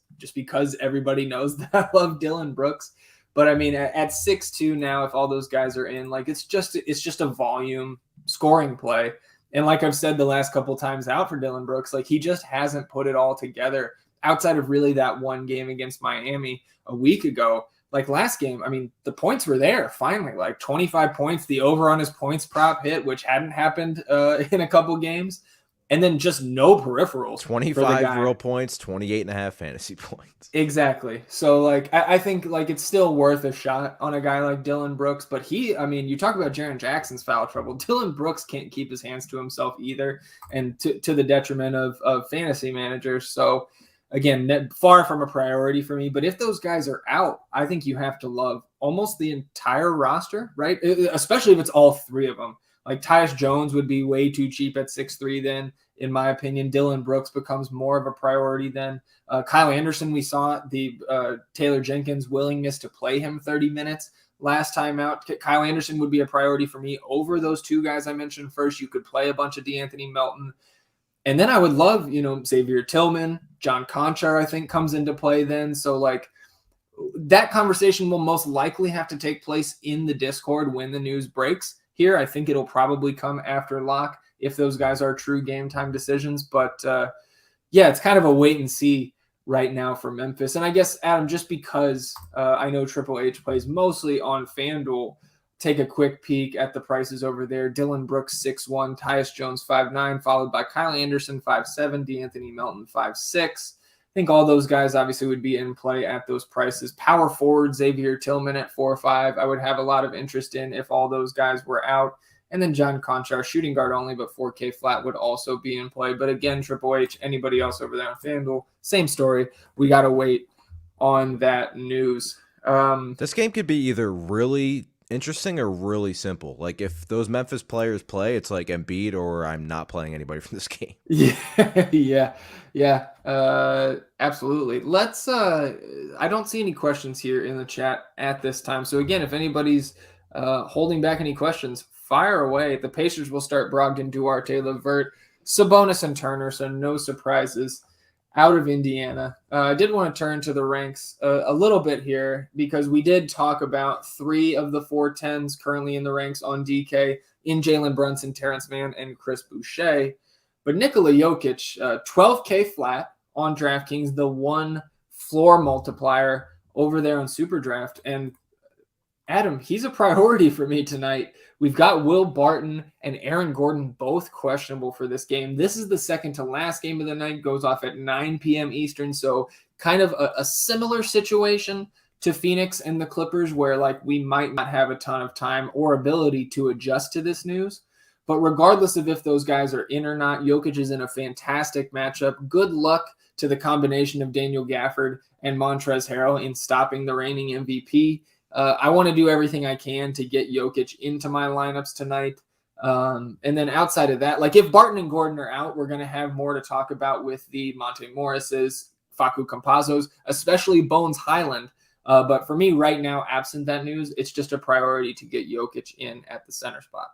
S1: everybody knows that I love Dillon Brooks. But I mean, at 6'2" now, if all those guys are in, like, it's just a volume scoring play. And like I've said the last couple times out for Dillon Brooks, like, he just hasn't put it all together outside of really that one game against Miami a week ago. Like, last game, I mean, the points were there finally, like 25 points, the over on his points prop hit, which hadn't happened in a couple games. and then just no peripherals for the
S2: 25
S1: guy.
S2: real points, 28.5 fantasy points.
S1: Exactly. So like I think like it's still worth a shot on a guy like Dillon Brooks, but you talk about Jaren Jackson's foul trouble. Dillon Brooks can't keep his hands to himself either, and to the detriment of fantasy managers. So again, far from a priority for me. But if those guys are out, I think you have to love almost the entire roster, right? Especially if it's all three of them. Like Tyus Jones would be way too cheap at 6'3" then, in my opinion. Dillon Brooks becomes more of a priority then. Kyle Anderson, we saw the Taylor Jenkins' willingness to play him 30 minutes last time out. Kyle Anderson would be a priority for me over those two guys I mentioned first. You could play a bunch of DeAnthony Melton. And then I would love, Xavier Tillman, John Conchar, I think, comes into play then. So, like, that conversation will most likely have to take place in the Discord when the news breaks here. I think it'll probably come after lock if those guys are true game time decisions. But, yeah, it's kind of a wait and see right now for Memphis. And I guess, Adam, just because I know Triple H plays mostly on FanDuel, take a quick peek at the prices over there. Dillon Brooks 6'1", Tyus Jones 5'9", followed by Kyle Anderson 5'7", DeAnthony Melton 5'6". I think all those guys obviously would be in play at those prices. Power forward Xavier Tillman at 4'5", I would have a lot of interest in if all those guys were out. And then John Conchar, shooting guard only, but 4K flat would also be in play. But again, Triple H, anybody else over there on FanDuel, same story. We got to wait on that news.
S2: This game could be either really interesting or really simple. Like if those Memphis players play, it's like Embiid or I'm not playing anybody from this game.
S1: Yeah. Absolutely. Let's I don't see any questions here in the chat at this time. So again, if anybody's holding back any questions, fire away. The Pacers will start Brogdon, Duarte, LeVert, Sabonis, and Turner. So no surprises out of Indiana. I did want to turn to the ranks a little bit here because we did talk about 3 of the 410s currently in the ranks on DK in Jalen Brunson, Terrence Mann, and Chris Boucher. But Nikola Jokic, 12K flat on DraftKings, the one floor multiplier over there on Superdraft. And Adam, he's a priority for me tonight. We've got Will Barton and Aaron Gordon both questionable for this game. This is the second to last game of the night, goes off at 9 p.m. Eastern. So kind of a similar situation to Phoenix and the Clippers where like we might not have a ton of time or ability to adjust to this news. But regardless of if those guys are in or not, Jokic is in a fantastic matchup. Good luck to the combination of Daniel Gafford and Montrezl Harrell in stopping the reigning MVP. I want to do everything I can to get Jokic into my lineups tonight. And then outside of that, like if Barton and Gordon are out, we're going to have more to talk about with the Monte Morrises, Facu Campazzos, especially Bones Highland. But for me right now, absent that news, it's just a priority to get Jokic in at the center spot.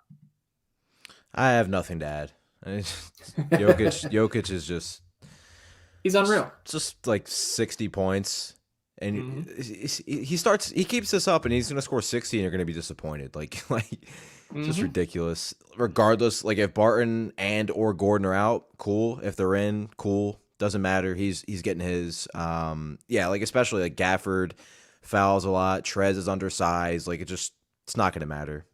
S2: I have nothing to add. Jokic is just...
S1: He's unreal.
S2: Just like 60 points. And he keeps this up, and he's going to score 60, and you're going to be disappointed. Just ridiculous. Regardless, like if Barton and or Gordon are out, cool. If they're in, cool. Doesn't matter. He's getting his. Like especially like Gafford fouls a lot. Trez is undersized. Like it's not going to matter.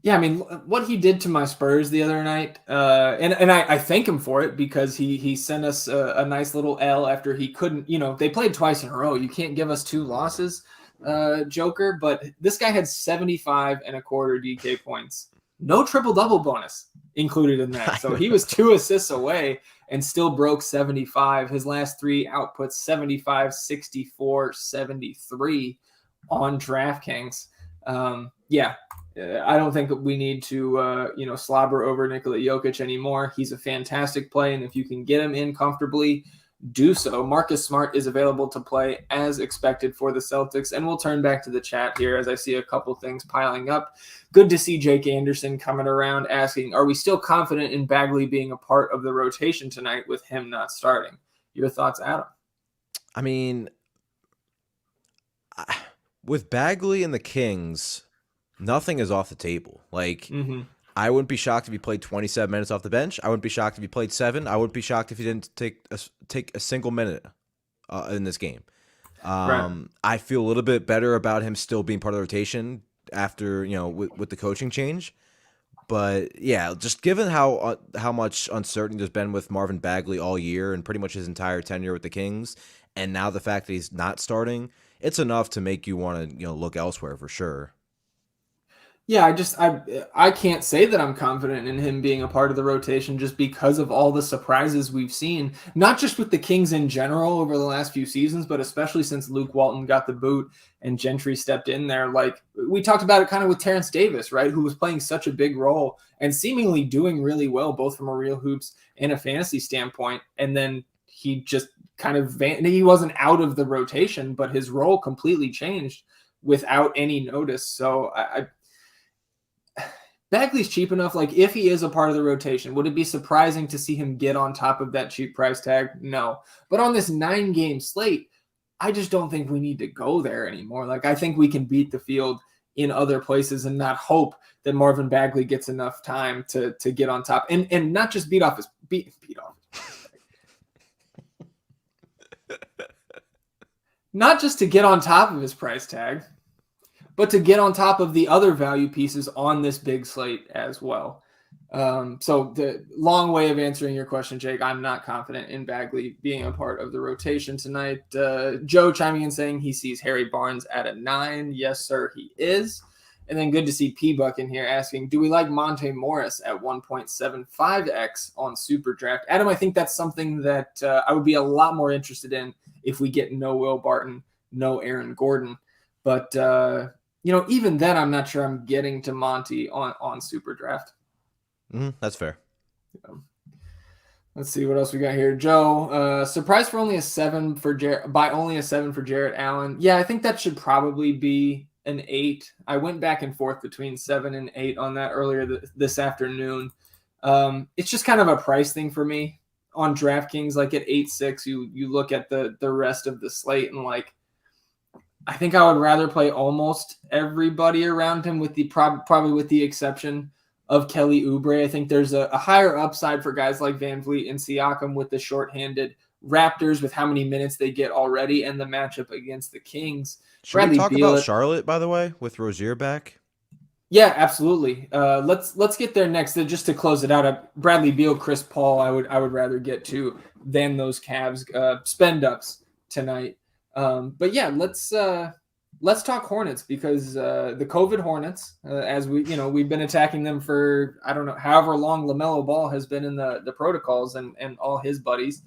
S1: Yeah, I mean, what he did to my Spurs the other night, and I thank him for it because he sent us a nice little L after he couldn't, they played twice in a row. You can't give us 2 losses, Joker, but this guy had 75 and a quarter DK points. No triple-double bonus included in that. So he was 2 assists away and still broke 75. His last 3 outputs, 75, 64, 73 on DraftKings. I don't think we need to, slobber over Nikola Jokic anymore. He's a fantastic play, and if you can get him in comfortably, do so. Marcus Smart is available to play as expected for the Celtics, and we'll turn back to the chat here as I see a couple things piling up. Good to see Jake Anderson coming around asking, are we still confident in Bagley being a part of the rotation tonight with him not starting? Your thoughts, Adam?
S2: I mean, with Bagley and the Kings, nothing is off the table. I wouldn't be shocked if he played 27 minutes off the bench. I wouldn't be shocked if he played 7. I wouldn't be shocked if he didn't take a single minute in this game. Right. I feel a little bit better about him still being part of the rotation after with the coaching change. But yeah, just given how much uncertainty there's been with Marvin Bagley all year and pretty much his entire tenure with the Kings, and now the fact that he's not starting, it's enough to make you want to look elsewhere for sure.
S1: Yeah, I can't say that I'm confident in him being a part of the rotation just because of all the surprises we've seen, not just with the Kings in general over the last few seasons, but especially since Luke Walton got the boot and Gentry stepped in there. Like we talked about it kind of with Terrence Davis, right? Who was playing such a big role and seemingly doing really well, both from a real hoops and a fantasy standpoint. And then he just kind of, he wasn't out of the rotation, but his role completely changed without any notice. So Bagley's cheap enough. Like, if he is a part of the rotation, would it be surprising to see him get on top of that cheap price tag? No. But on this 9-game slate, I just don't think we need to go there anymore. Like, I think we can beat the field in other places and not hope that Marvin Bagley gets enough time to get on top and not just beat off. Not just to get on top of his price tag, but to get on top of the other value pieces on this big slate as well. So the long way of answering your question, Jake, I'm not confident in Bagley being a part of the rotation tonight. Joe chiming in saying he sees Harry Barnes at a 9. Yes, sir, he is. And then good to see P-Buck in here asking, do we like Monte Morris at 1.75x on Superdraft? Adam, I think that's something that I would be a lot more interested in if we get no Will Barton, no Aaron Gordon. But even then, I'm not sure I'm getting to Monty on Superdraft.
S2: That's fair.
S1: Yeah. Let's see what else we got here. Joe, surprised for only a 7 for Jarrett Allen. Yeah, I think that should probably be an 8. I went back and forth between 7 and 8 on that earlier this afternoon. It's just kind of a price thing for me on DraftKings. Like at 8.6, you look at the rest of the slate and like, I think I would rather play almost everybody around him with the probably with the exception of Kelly Oubre. I think there's a higher upside for guys like Van Vliet and Siakam with the shorthanded Raptors with how many minutes they get already and the matchup against the Kings.
S2: Should we talk about Charlotte, by the way, with Rozier back?
S1: Yeah, absolutely. Let's get there next. Just to close it out, Bradley Beal, Chris Paul, I would rather get to than those Cavs spend ups tonight. But yeah, let's talk Hornets because the COVID Hornets, as we've been attacking them for I don't know however long LaMelo Ball has been in the protocols and all his buddies.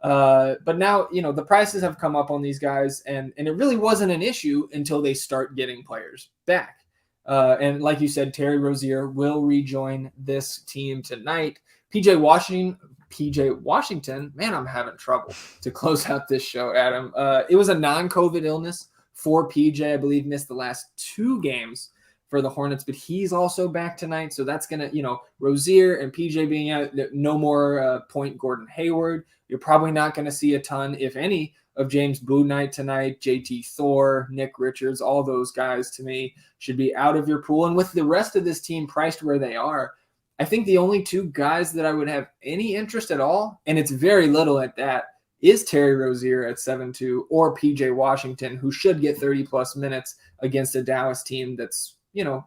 S1: But now the prices have come up on these guys, and it really wasn't an issue until they start getting players back. And like you said, Terry Rozier will rejoin this team tonight. PJ Washington, man, I'm having trouble to close out this show, Adam. It was a non-COVID illness for PJ, I believe, missed the last 2 games for the Hornets, but he's also back tonight. So that's going to, Rozier and PJ being out, no more Point Gordon Hayward. You're probably not going to see a ton, if any, of James Bouknight tonight, JT Thor, Nick Richards, all those guys to me should be out of your pool. And with the rest of this team priced where they are, I think the only 2 guys that I would have any interest at all, and it's very little at that, is Terry Rozier at 7.2 or PJ Washington, who should get 30-plus minutes against a Dallas team that's,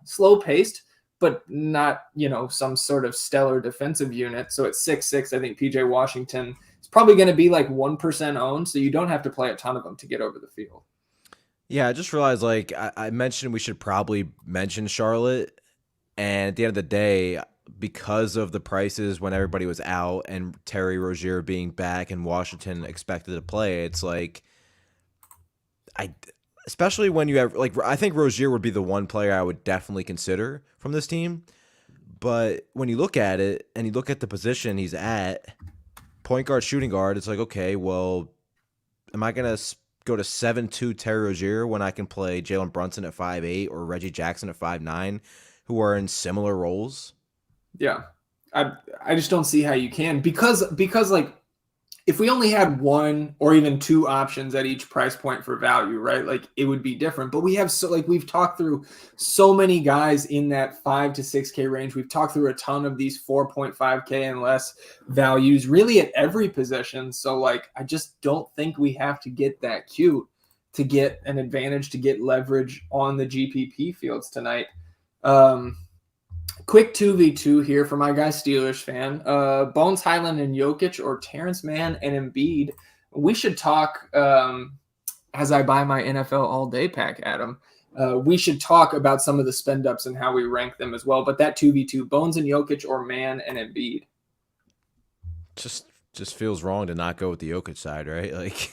S1: slow-paced, but not, some sort of stellar defensive unit. So at 6.6, I think PJ Washington is probably going to be like 1% owned, so you don't have to play a ton of them to get over the field.
S2: Yeah, I just realized, I mentioned we should probably mention Charlotte, and at the end of the day, because of the prices when everybody was out and Terry Rozier being back and Washington expected to play, it's like especially when you have I think Rozier would be the one player I would definitely consider from this team. But when you look at it and you look at the position he's at, point guard, shooting guard, it's like, okay, well, am I going to go to 7.2 Terry Rozier when I can play Jalen Brunson at 5'8" or Reggie Jackson at 5'9", who are in similar roles?
S1: Yeah, I just don't see how you can because if we only had 1 or even 2 options at each price point for value, right? Like it would be different. But we have we've talked through so many guys in that 5 to 6K range. We've talked through a ton of these 4.5K and less values, really at every position. So I just don't think we have to get that cute to get an advantage, to get leverage on the GPP fields tonight. Quick 2v2 here for my guy Steelers fan. Bones Highland and Jokic or Terrence Mann and Embiid. We should talk as I buy my NFL All Day pack, Adam. We should talk about some of the spend ups and how we rank them as well. But that 2v2, Bones and Jokic or Mann and Embiid.
S2: Just feels wrong to not go with the Jokic side, right? Like,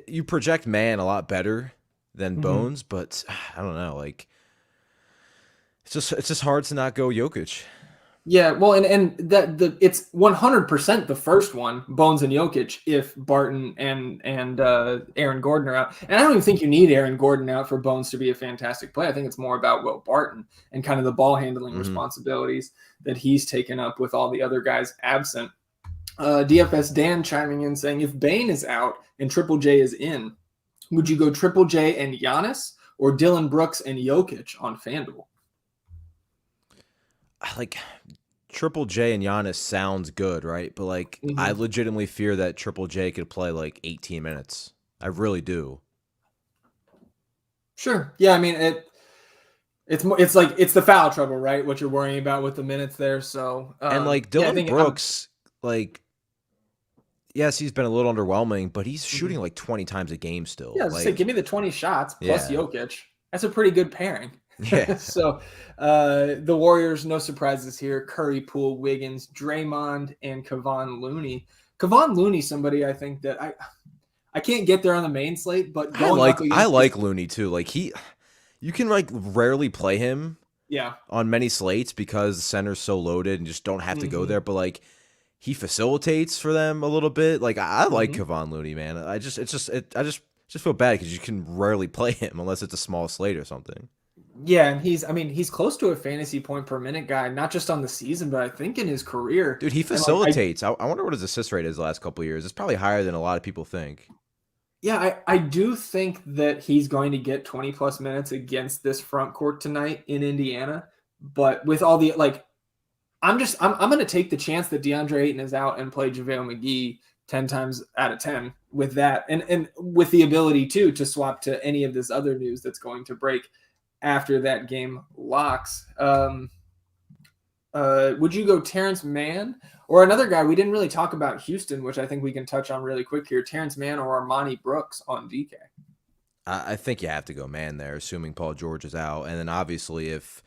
S2: you project Mann a lot better than Bones, but I don't know, like. It's just hard to not go Jokic.
S1: Yeah, well, and it's 100% the first one, Bones and Jokic, if Barton and Aaron Gordon are out. And I don't even think you need Aaron Gordon out for Bones to be a fantastic play. I think it's more about Will Barton and kind of the ball handling responsibilities that he's taken up with all the other guys absent. DFS Dan chiming in saying, if Bane is out and Triple J is in, would you go Triple J and Giannis or Dylan Brooks and Jokic on FanDuel?
S2: Like, Triple J and Giannis sounds good, right? But like, I legitimately fear that Triple J could play like 18 minutes. I really do.
S1: Sure. Yeah, I mean it's like it's the foul trouble, right? What you're worrying about with the minutes there. So
S2: and like Dylan Brooks, like, yes, he's been a little underwhelming, but he's shooting like 20 times a game still.
S1: Yeah,
S2: like,
S1: say give me the 20 shots plus Jokic. That's a pretty good pairing.
S2: Yeah.
S1: So the Warriors, no surprises here. Curry, Poole, Wiggins, Draymond, and Kavon Looney. Kavon Looney, somebody I think that I can't get there on the main slate, but
S2: I like Looney too. Like you can like rarely play him on many slates because the center's so loaded and just don't have to go there. But like he facilitates for them a little bit. Like I like Kavon Looney, man. I just feel bad because you can rarely play him unless it's a small slate or something.
S1: Yeah, and he's close to a fantasy point per minute guy, not just on the season, but I think in his career.
S2: Dude, he facilitates. I wonder what his assist rate is the last couple of years. It's probably higher than a lot of people think.
S1: Yeah, I do think that he's going to get 20-plus minutes against this front court tonight in Indiana. But with all the, like, I'm going to take the chance that DeAndre Ayton is out and play JaVale McGee 10 times out of 10 with that. And with the ability, too, to swap to any of this other news that's going to break after that game locks. Would you go Terrence Mann or another guy we didn't really talk about, Houston, which I think we can touch on really quick here, Terrence Mann or Armani Brooks on DK?
S2: I think you have to go Mann there, assuming Paul George is out. And then obviously if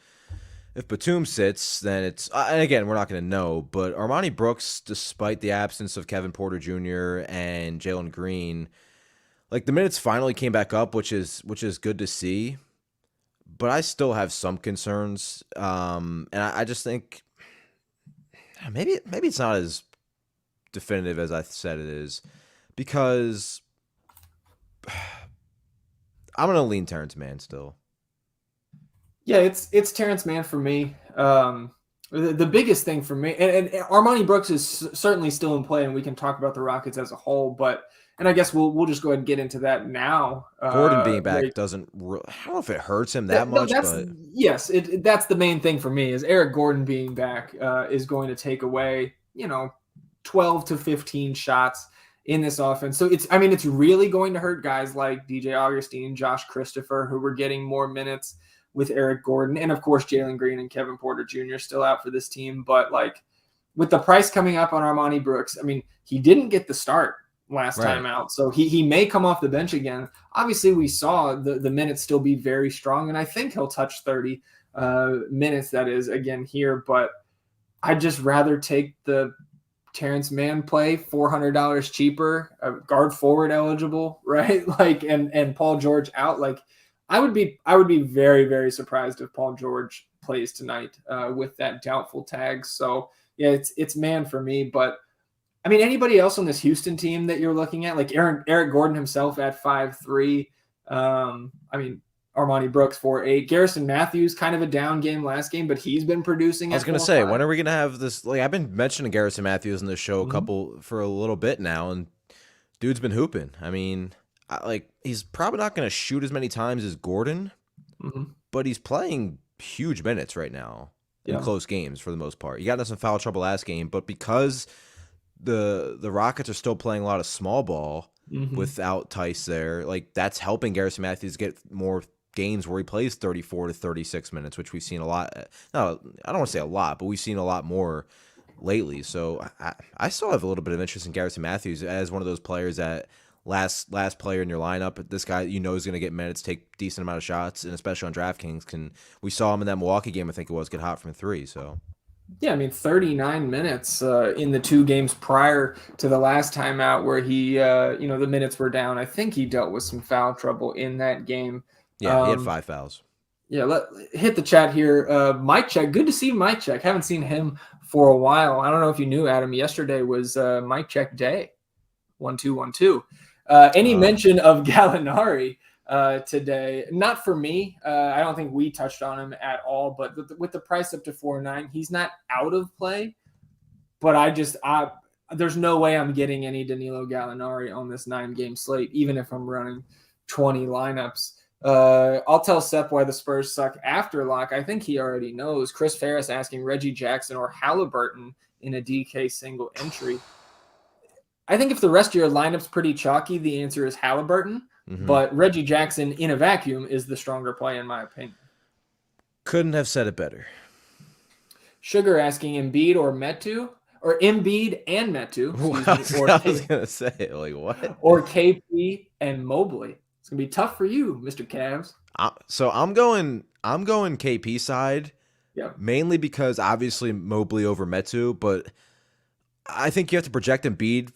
S2: Batum sits, then it's and again, we're not going to know, but Armani Brooks, despite the absence of Kevin Porter Jr. and Jalen Green, like the minutes finally came back up, which is good to see. But I still have some concerns, and I just think maybe it's not as definitive as I said it is, because I'm gonna lean Terrence Mann still.
S1: Yeah, it's Terrence Mann for me. The biggest thing for me, and Armani Brooks is certainly still in play, and we can talk about the Rockets as a whole, but. And I guess we'll just go ahead and get into that now.
S2: Gordon being back doesn't. I don't know if it hurts him that much, but
S1: yes, that's the main thing for me is Eric Gordon being back is going to take away 12 to 15 shots in this offense. So it's really going to hurt guys like DJ Augustine, Josh Christopher, who were getting more minutes with Eric Gordon, and of course Jalen Green and Kevin Porter Jr. still out for this team. But like with the price coming up on Armani Brooks, he didn't get the start last time out. So he may come off the bench again. Obviously, we saw the minutes still be very strong, and I think he'll touch 30 minutes, that is, again here. But I'd just rather take the Terrence Mann play, $400 cheaper, guard forward eligible, right? Like, and Paul George out. Like, I would be very, very surprised if Paul George plays tonight with that doubtful tag. So, yeah, it's Mann for me, but anybody else on this Houston team that you're looking at, like Eric Gordon himself at 5'3", Armani Brooks 4'8", Garrison Matthews, kind of a down game last game, but he's been producing.
S2: I was going to say, when are we going to have this? Like, I've been mentioning Garrison Matthews in this show for a little bit now, and dude's been hooping. He's probably not going to shoot as many times as Gordon, but he's playing huge minutes right now in close games for the most part. He got into some foul trouble last game, but because the Rockets are still playing a lot of small ball without Tice there, like that's helping Garrison Matthews get more games where he plays 34 to 36 minutes, which we've seen a lot. No, I don't want to say a lot, but we've seen a lot more lately. So I still have a little bit of interest in Garrison Matthews as one of those players that last player in your lineup. This guy is going to get minutes, take decent amount of shots, and especially on DraftKings, we saw him in that Milwaukee game, I think it was, get hot from 3. So
S1: yeah, I mean, 39 minutes in the 2 games prior to the last time out where he, the minutes were down. I think he dealt with some foul trouble in that game.
S2: Yeah, he had 5 fouls.
S1: Yeah, hit the chat here. Mike Check, good to see Mike Check. Haven't seen him for a while. I don't know if you knew, Adam, yesterday was Mike Check day. 1-2-1-2. Any mention of Gallinari today? Not for me. I don't think we touched on him at all, but with the price up to 4.9, he's not out of play, but there's no way I'm getting any Danilo Gallinari on this 9-game slate, even if I'm running 20 lineups. I'll tell Sep why the Spurs suck after lock. I think he already knows. Chris Ferris asking Reggie Jackson or Halliburton in a DK single entry. I think if the rest of your lineup's pretty chalky, the answer is Halliburton. But Reggie Jackson in a vacuum is the stronger play, in my opinion.
S2: Couldn't have said it better.
S1: Sugar asking Embiid or Metu, or Embiid and Metu.
S2: I was going to say, like, what?
S1: Or KP and Mobley. It's going to be tough for you, Mr. Cavs.
S2: So I'm going KP side, mainly because obviously Mobley over Metu, but I think you have to project Embiid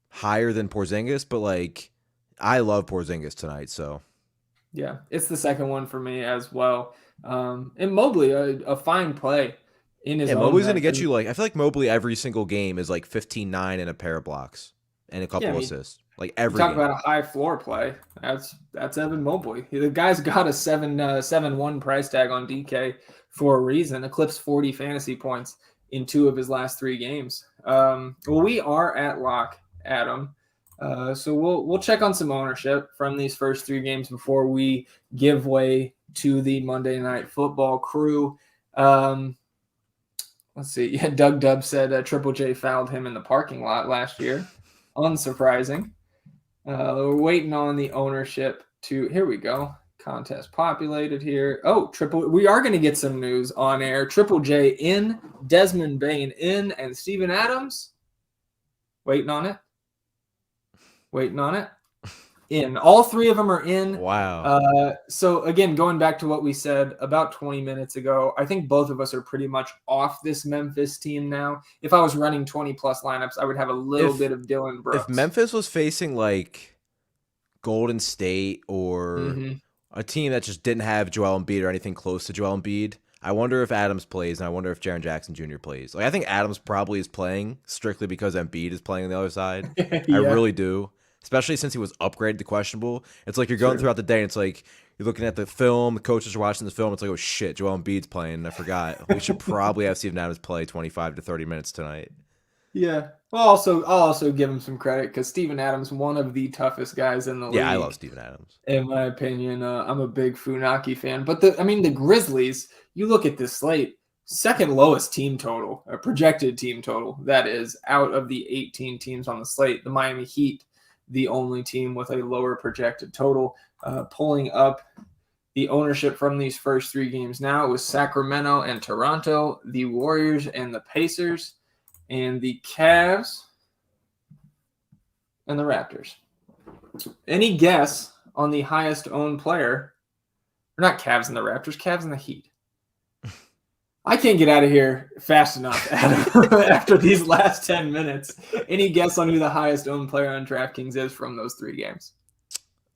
S2: higher than Porzingis, but like I love Porzingis tonight, so
S1: yeah, it's the second one for me as well. And Mobley, a fine play in his own.
S2: Mobley's going to get you, like, I feel like Mobley every single game is like 15-9 and a pair of blocks and a couple assists. Like every
S1: talk
S2: game.
S1: About a high floor play. That's Evan Mobley. The guy's got a 7-1 price tag on DK for a reason. Eclipsed 40 fantasy points in 2 of his last 3 games. Well, we are at lock, Adam. So we'll check on some ownership from these first 3 games before we give way to the Monday Night Football crew. Let's see. Yeah, Doug Dubb said Triple J fouled him in the parking lot last year. Unsurprising. We're waiting on the ownership to. Here we go. Contest populated here. Oh, we are going to get some news on air. Triple J in, Desmond Bain in, and Steven Adams. Waiting on it. In. All 3 of them are in.
S2: Wow.
S1: So again, going back to what we said about 20 minutes ago, I think both of us are pretty much off this Memphis team now. If I was running 20 plus lineups, I would have a little bit of Dylan Brooks.
S2: If Memphis was facing like Golden State or a team that just didn't have Joel Embiid or anything close to Joel Embiid, I wonder if Adams plays, and I wonder if Jaren Jackson Jr. plays. Like, I think Adams probably is playing strictly because Embiid is playing on the other side. I really do. Especially since he was upgraded to questionable. It's like you're going throughout the day, and it's like you're looking at the film, the coaches are watching the film, it's like, oh shit, Joel Embiid's playing. I forgot. We should probably have Steven Adams play 25 to 30 minutes tonight.
S1: Yeah. Well, I'll also give him some credit because Steven Adams, one of the toughest guys in the league.
S2: Yeah, I love Steven Adams.
S1: In my opinion, I'm a big Funaki fan. But the Grizzlies, you look at this slate, second lowest team total, a projected team total, that is, out of the 18 teams on the slate. The Miami Heat, the only team with a lower projected total. Pulling up the ownership from these first 3 games now, it was Sacramento and Toronto, the Warriors and the Pacers, and the Cavs and the Raptors. Any guess on the highest owned player? Or not Cavs and the Raptors, Cavs and the Heat. I can't get out of here fast enough, Adam, after these last 10 minutes. Any guess on who the highest owned player on DraftKings is from those 3 games?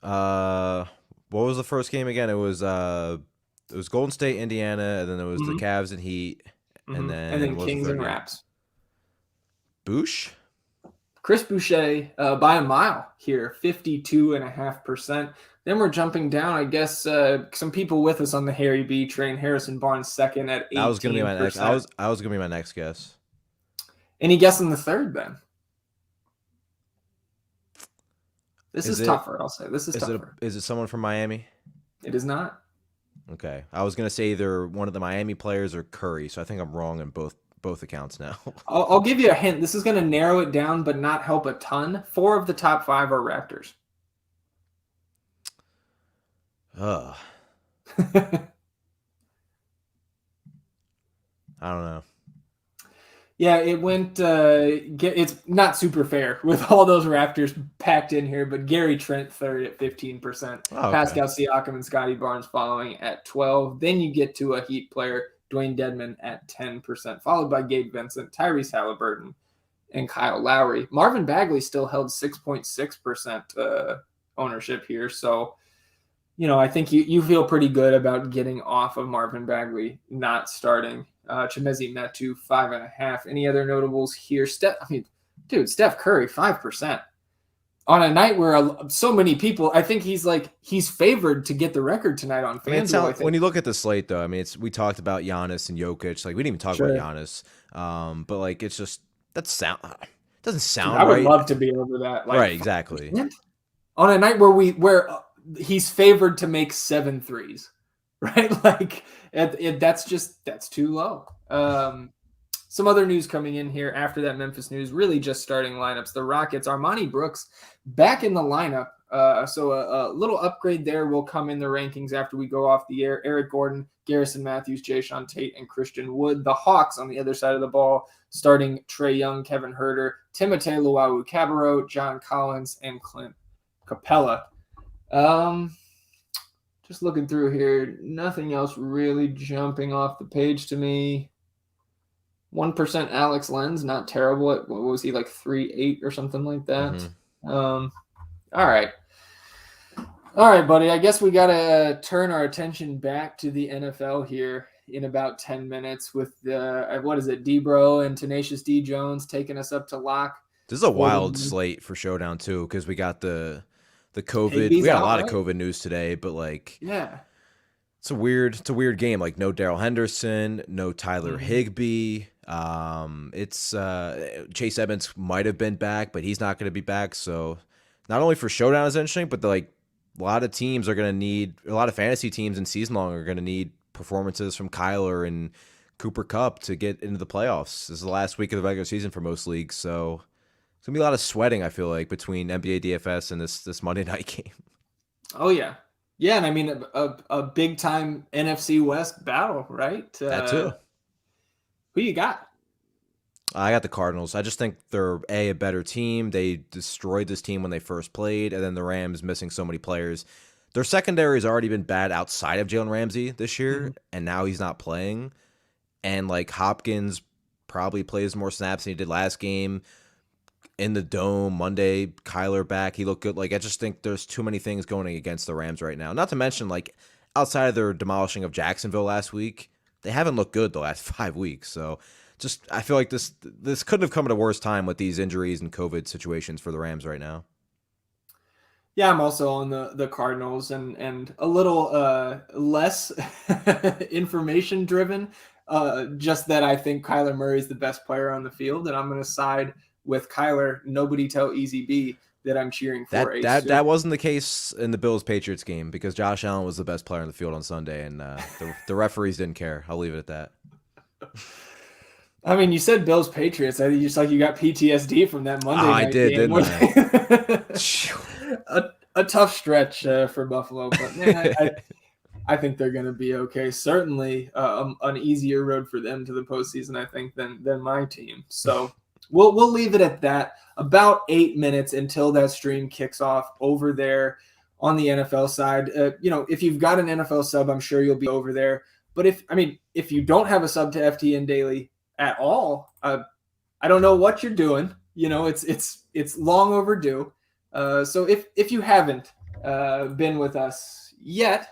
S2: What was the first game again? It was Golden State, Indiana, and then it was the Cavs and Heat, and then
S1: Kings and Raps.
S2: Boosh?
S1: Chris Boucher by a mile here, 52.5%. Then we're jumping down, I guess, some people with us on the Harry B train. Harrison Barnes second at 18%.
S2: That was gonna be my next. I was gonna be my next guess.
S1: Any guess on the third then? This is tougher, I'll say. This is tougher.
S2: Is it someone from Miami?
S1: It is not.
S2: Okay. I was gonna say either one of the Miami players or Curry, so I think I'm wrong in both accounts now.
S1: I'll give you a hint. This is going to narrow it down, but not help a ton. 4 of the top 5 are Raptors.
S2: I don't know.
S1: Yeah, it went. It's not super fair with all those Raptors packed in here, but Gary Trent third at 15%.
S2: Oh, okay.
S1: Pascal Siakam and Scotty Barnes following at 12. Then you get to a Heat player, Dwayne Dedmon at 10%, followed by Gabe Vincent, Tyrese Halliburton, and Kyle Lowry. Marvin Bagley still held 6.6% ownership here, so I think you feel pretty good about getting off of Marvin Bagley not starting. Chimezie Metu 5.5. Any other notables here? Steph Curry 5% on a night where so many people. I think he's favored to get the record tonight on FanDuel.
S2: When you look at the slate, though, we talked about Giannis and Jokic. Like we didn't even talk about Giannis, but like it's just doesn't sound right.
S1: I would love to be over that.
S2: Right, exactly.
S1: On a night where he's favored to make 7 threes. Right? Like that's too low. Some other news coming in here after that Memphis news, really just starting lineups. The Rockets, Armani Brooks back in the lineup. So a little upgrade there will come in the rankings after we go off the air. Eric Gordon, Garrison Matthews, Jayshawn Tate, and Christian Wood. The Hawks on the other side of the ball, starting Trae Young, Kevin Huerter, Timothé Luwawu-Cabarrot, John Collins, and Clint Capella. Just looking through here, nothing else really jumping off the page to me. 1% Alex Lenz, not terrible. What was he, like 3.8 or something like that? Mm-hmm. All right, buddy. I guess we got to turn our attention back to the NFL here in about 10 minutes with D-Bro and Tenacious D Jones taking us up to lock.
S2: This is a wild slate for Showdown, too, because we got the COVID. We got a lot of COVID news today, but it's a weird game. Like no Darrell Henderson, no Tyler Higbee. It's Chase Edmonds might have been back, but he's not going to be back. So not only for Showdown is interesting, but a lot of teams are going to need, a lot of fantasy teams in season long are going to need performances from Kyler and Cooper Kupp to get into the playoffs. This is the last week of the regular season for most leagues, so it's going to be a lot of sweating, I feel like, between NBA DFS and this Monday night game.
S1: Oh, yeah. Yeah, and a big-time NFC West battle, right?
S2: That too.
S1: Who you got?
S2: I got the Cardinals. I just think they're, a better team. They destroyed this team when they first played, and then the Rams missing so many players. Their secondary has already been bad outside of Jalen Ramsey this year, and now he's not playing. And, Hopkins probably plays more snaps than he did last game. In the dome Monday, Kyler back, he looked good. I just think there's too many things going against the Rams right now. Not to mention, outside of their demolishing of Jacksonville last week, they haven't looked good the last 5 weeks. So, I feel like this couldn't have come at a worse time with these injuries and COVID situations for the Rams right now.
S1: Yeah, I'm also on the Cardinals and a little less information driven. Just that I think Kyler Murray is the best player on the field, and I'm going to side with Kyler. Nobody tell Easy B that I'm cheering for.
S2: That wasn't the case in the Bills-Patriots game because Josh Allen was the best player on the field on Sunday, and the referees didn't care. I'll leave it at that.
S1: You said Bills-Patriots. I think you got PTSD from that Monday night game.
S2: I did, didn't I?
S1: A tough stretch for Buffalo, but man, I think they're going to be okay. Certainly an easier road for them to the postseason, I think, than my team. So we'll leave it at that. About 8 minutes until that stream kicks off over there on the NFL side. If you've got an NFL sub, I'm sure you'll be over there. But if you don't have a sub to FTN Daily at all, I don't know what you're doing. It's long overdue. So if you haven't been with us yet,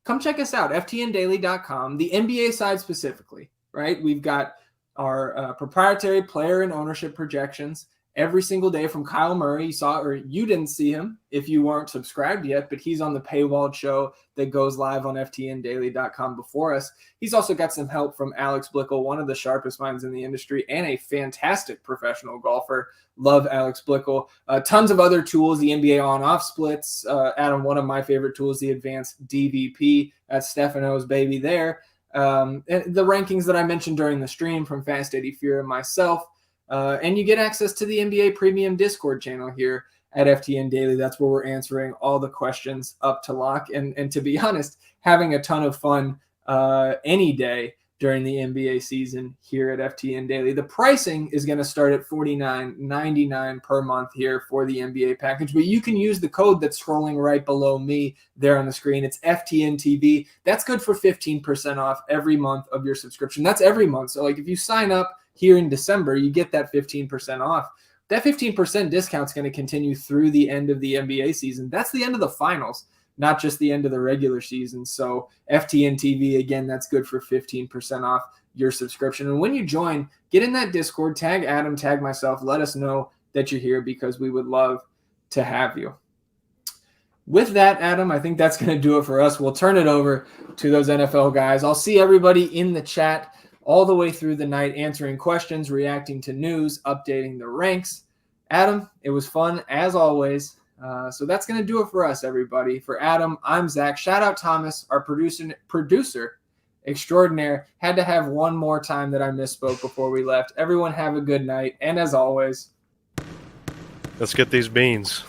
S1: come check us out, ftndaily.com, the NBA side specifically, right? We've got our proprietary player and ownership projections every single day from Kyle Murray. You saw, or you didn't see him if you weren't subscribed yet, but he's on the paywalled show that goes live on ftndaily.com before us. He's also got some help from Alex Blickel, one of the sharpest minds in the industry and a fantastic professional golfer. Love Alex Blickel. Tons of other tools, the NBA on-off splits. Adam, one of my favorite tools, the advanced DVP. That's Stefano's baby there. And the rankings that I mentioned during the stream from Fast 80 Fear and myself. And you get access to the NBA Premium Discord channel here at FTN Daily. That's where we're answering all the questions up to lock. And to be honest, having a ton of fun any day during the NBA season here at FTN Daily. The pricing is going to start at $49.99 per month here for the NBA package, but you can use the code that's scrolling right below me there on the screen. It's FTN TV. That's good for 15% off every month of your subscription. That's every month. So like if you sign up here in December, you get that 15% off. That 15% discount is going to continue through the end of the NBA season. That's the end of the finals, not just the end of the regular season. So FTN TV, again, that's good for 15% off your subscription. And when you join, get in that Discord, tag Adam, tag myself, let us know that you're here because we would love to have you. With that, Adam, I think that's going to do it for us. We'll turn it over to those NFL guys. I'll see everybody in the chat all the way through the night, answering questions, reacting to news, updating the ranks. Adam, it was fun as always. So that's going to do it for us, everybody. For Adam, I'm Zach. Shout out Thomas, our producer extraordinaire. Had to have one more time that I misspoke before we left. Everyone have a good night. And as always,
S3: let's get these beans.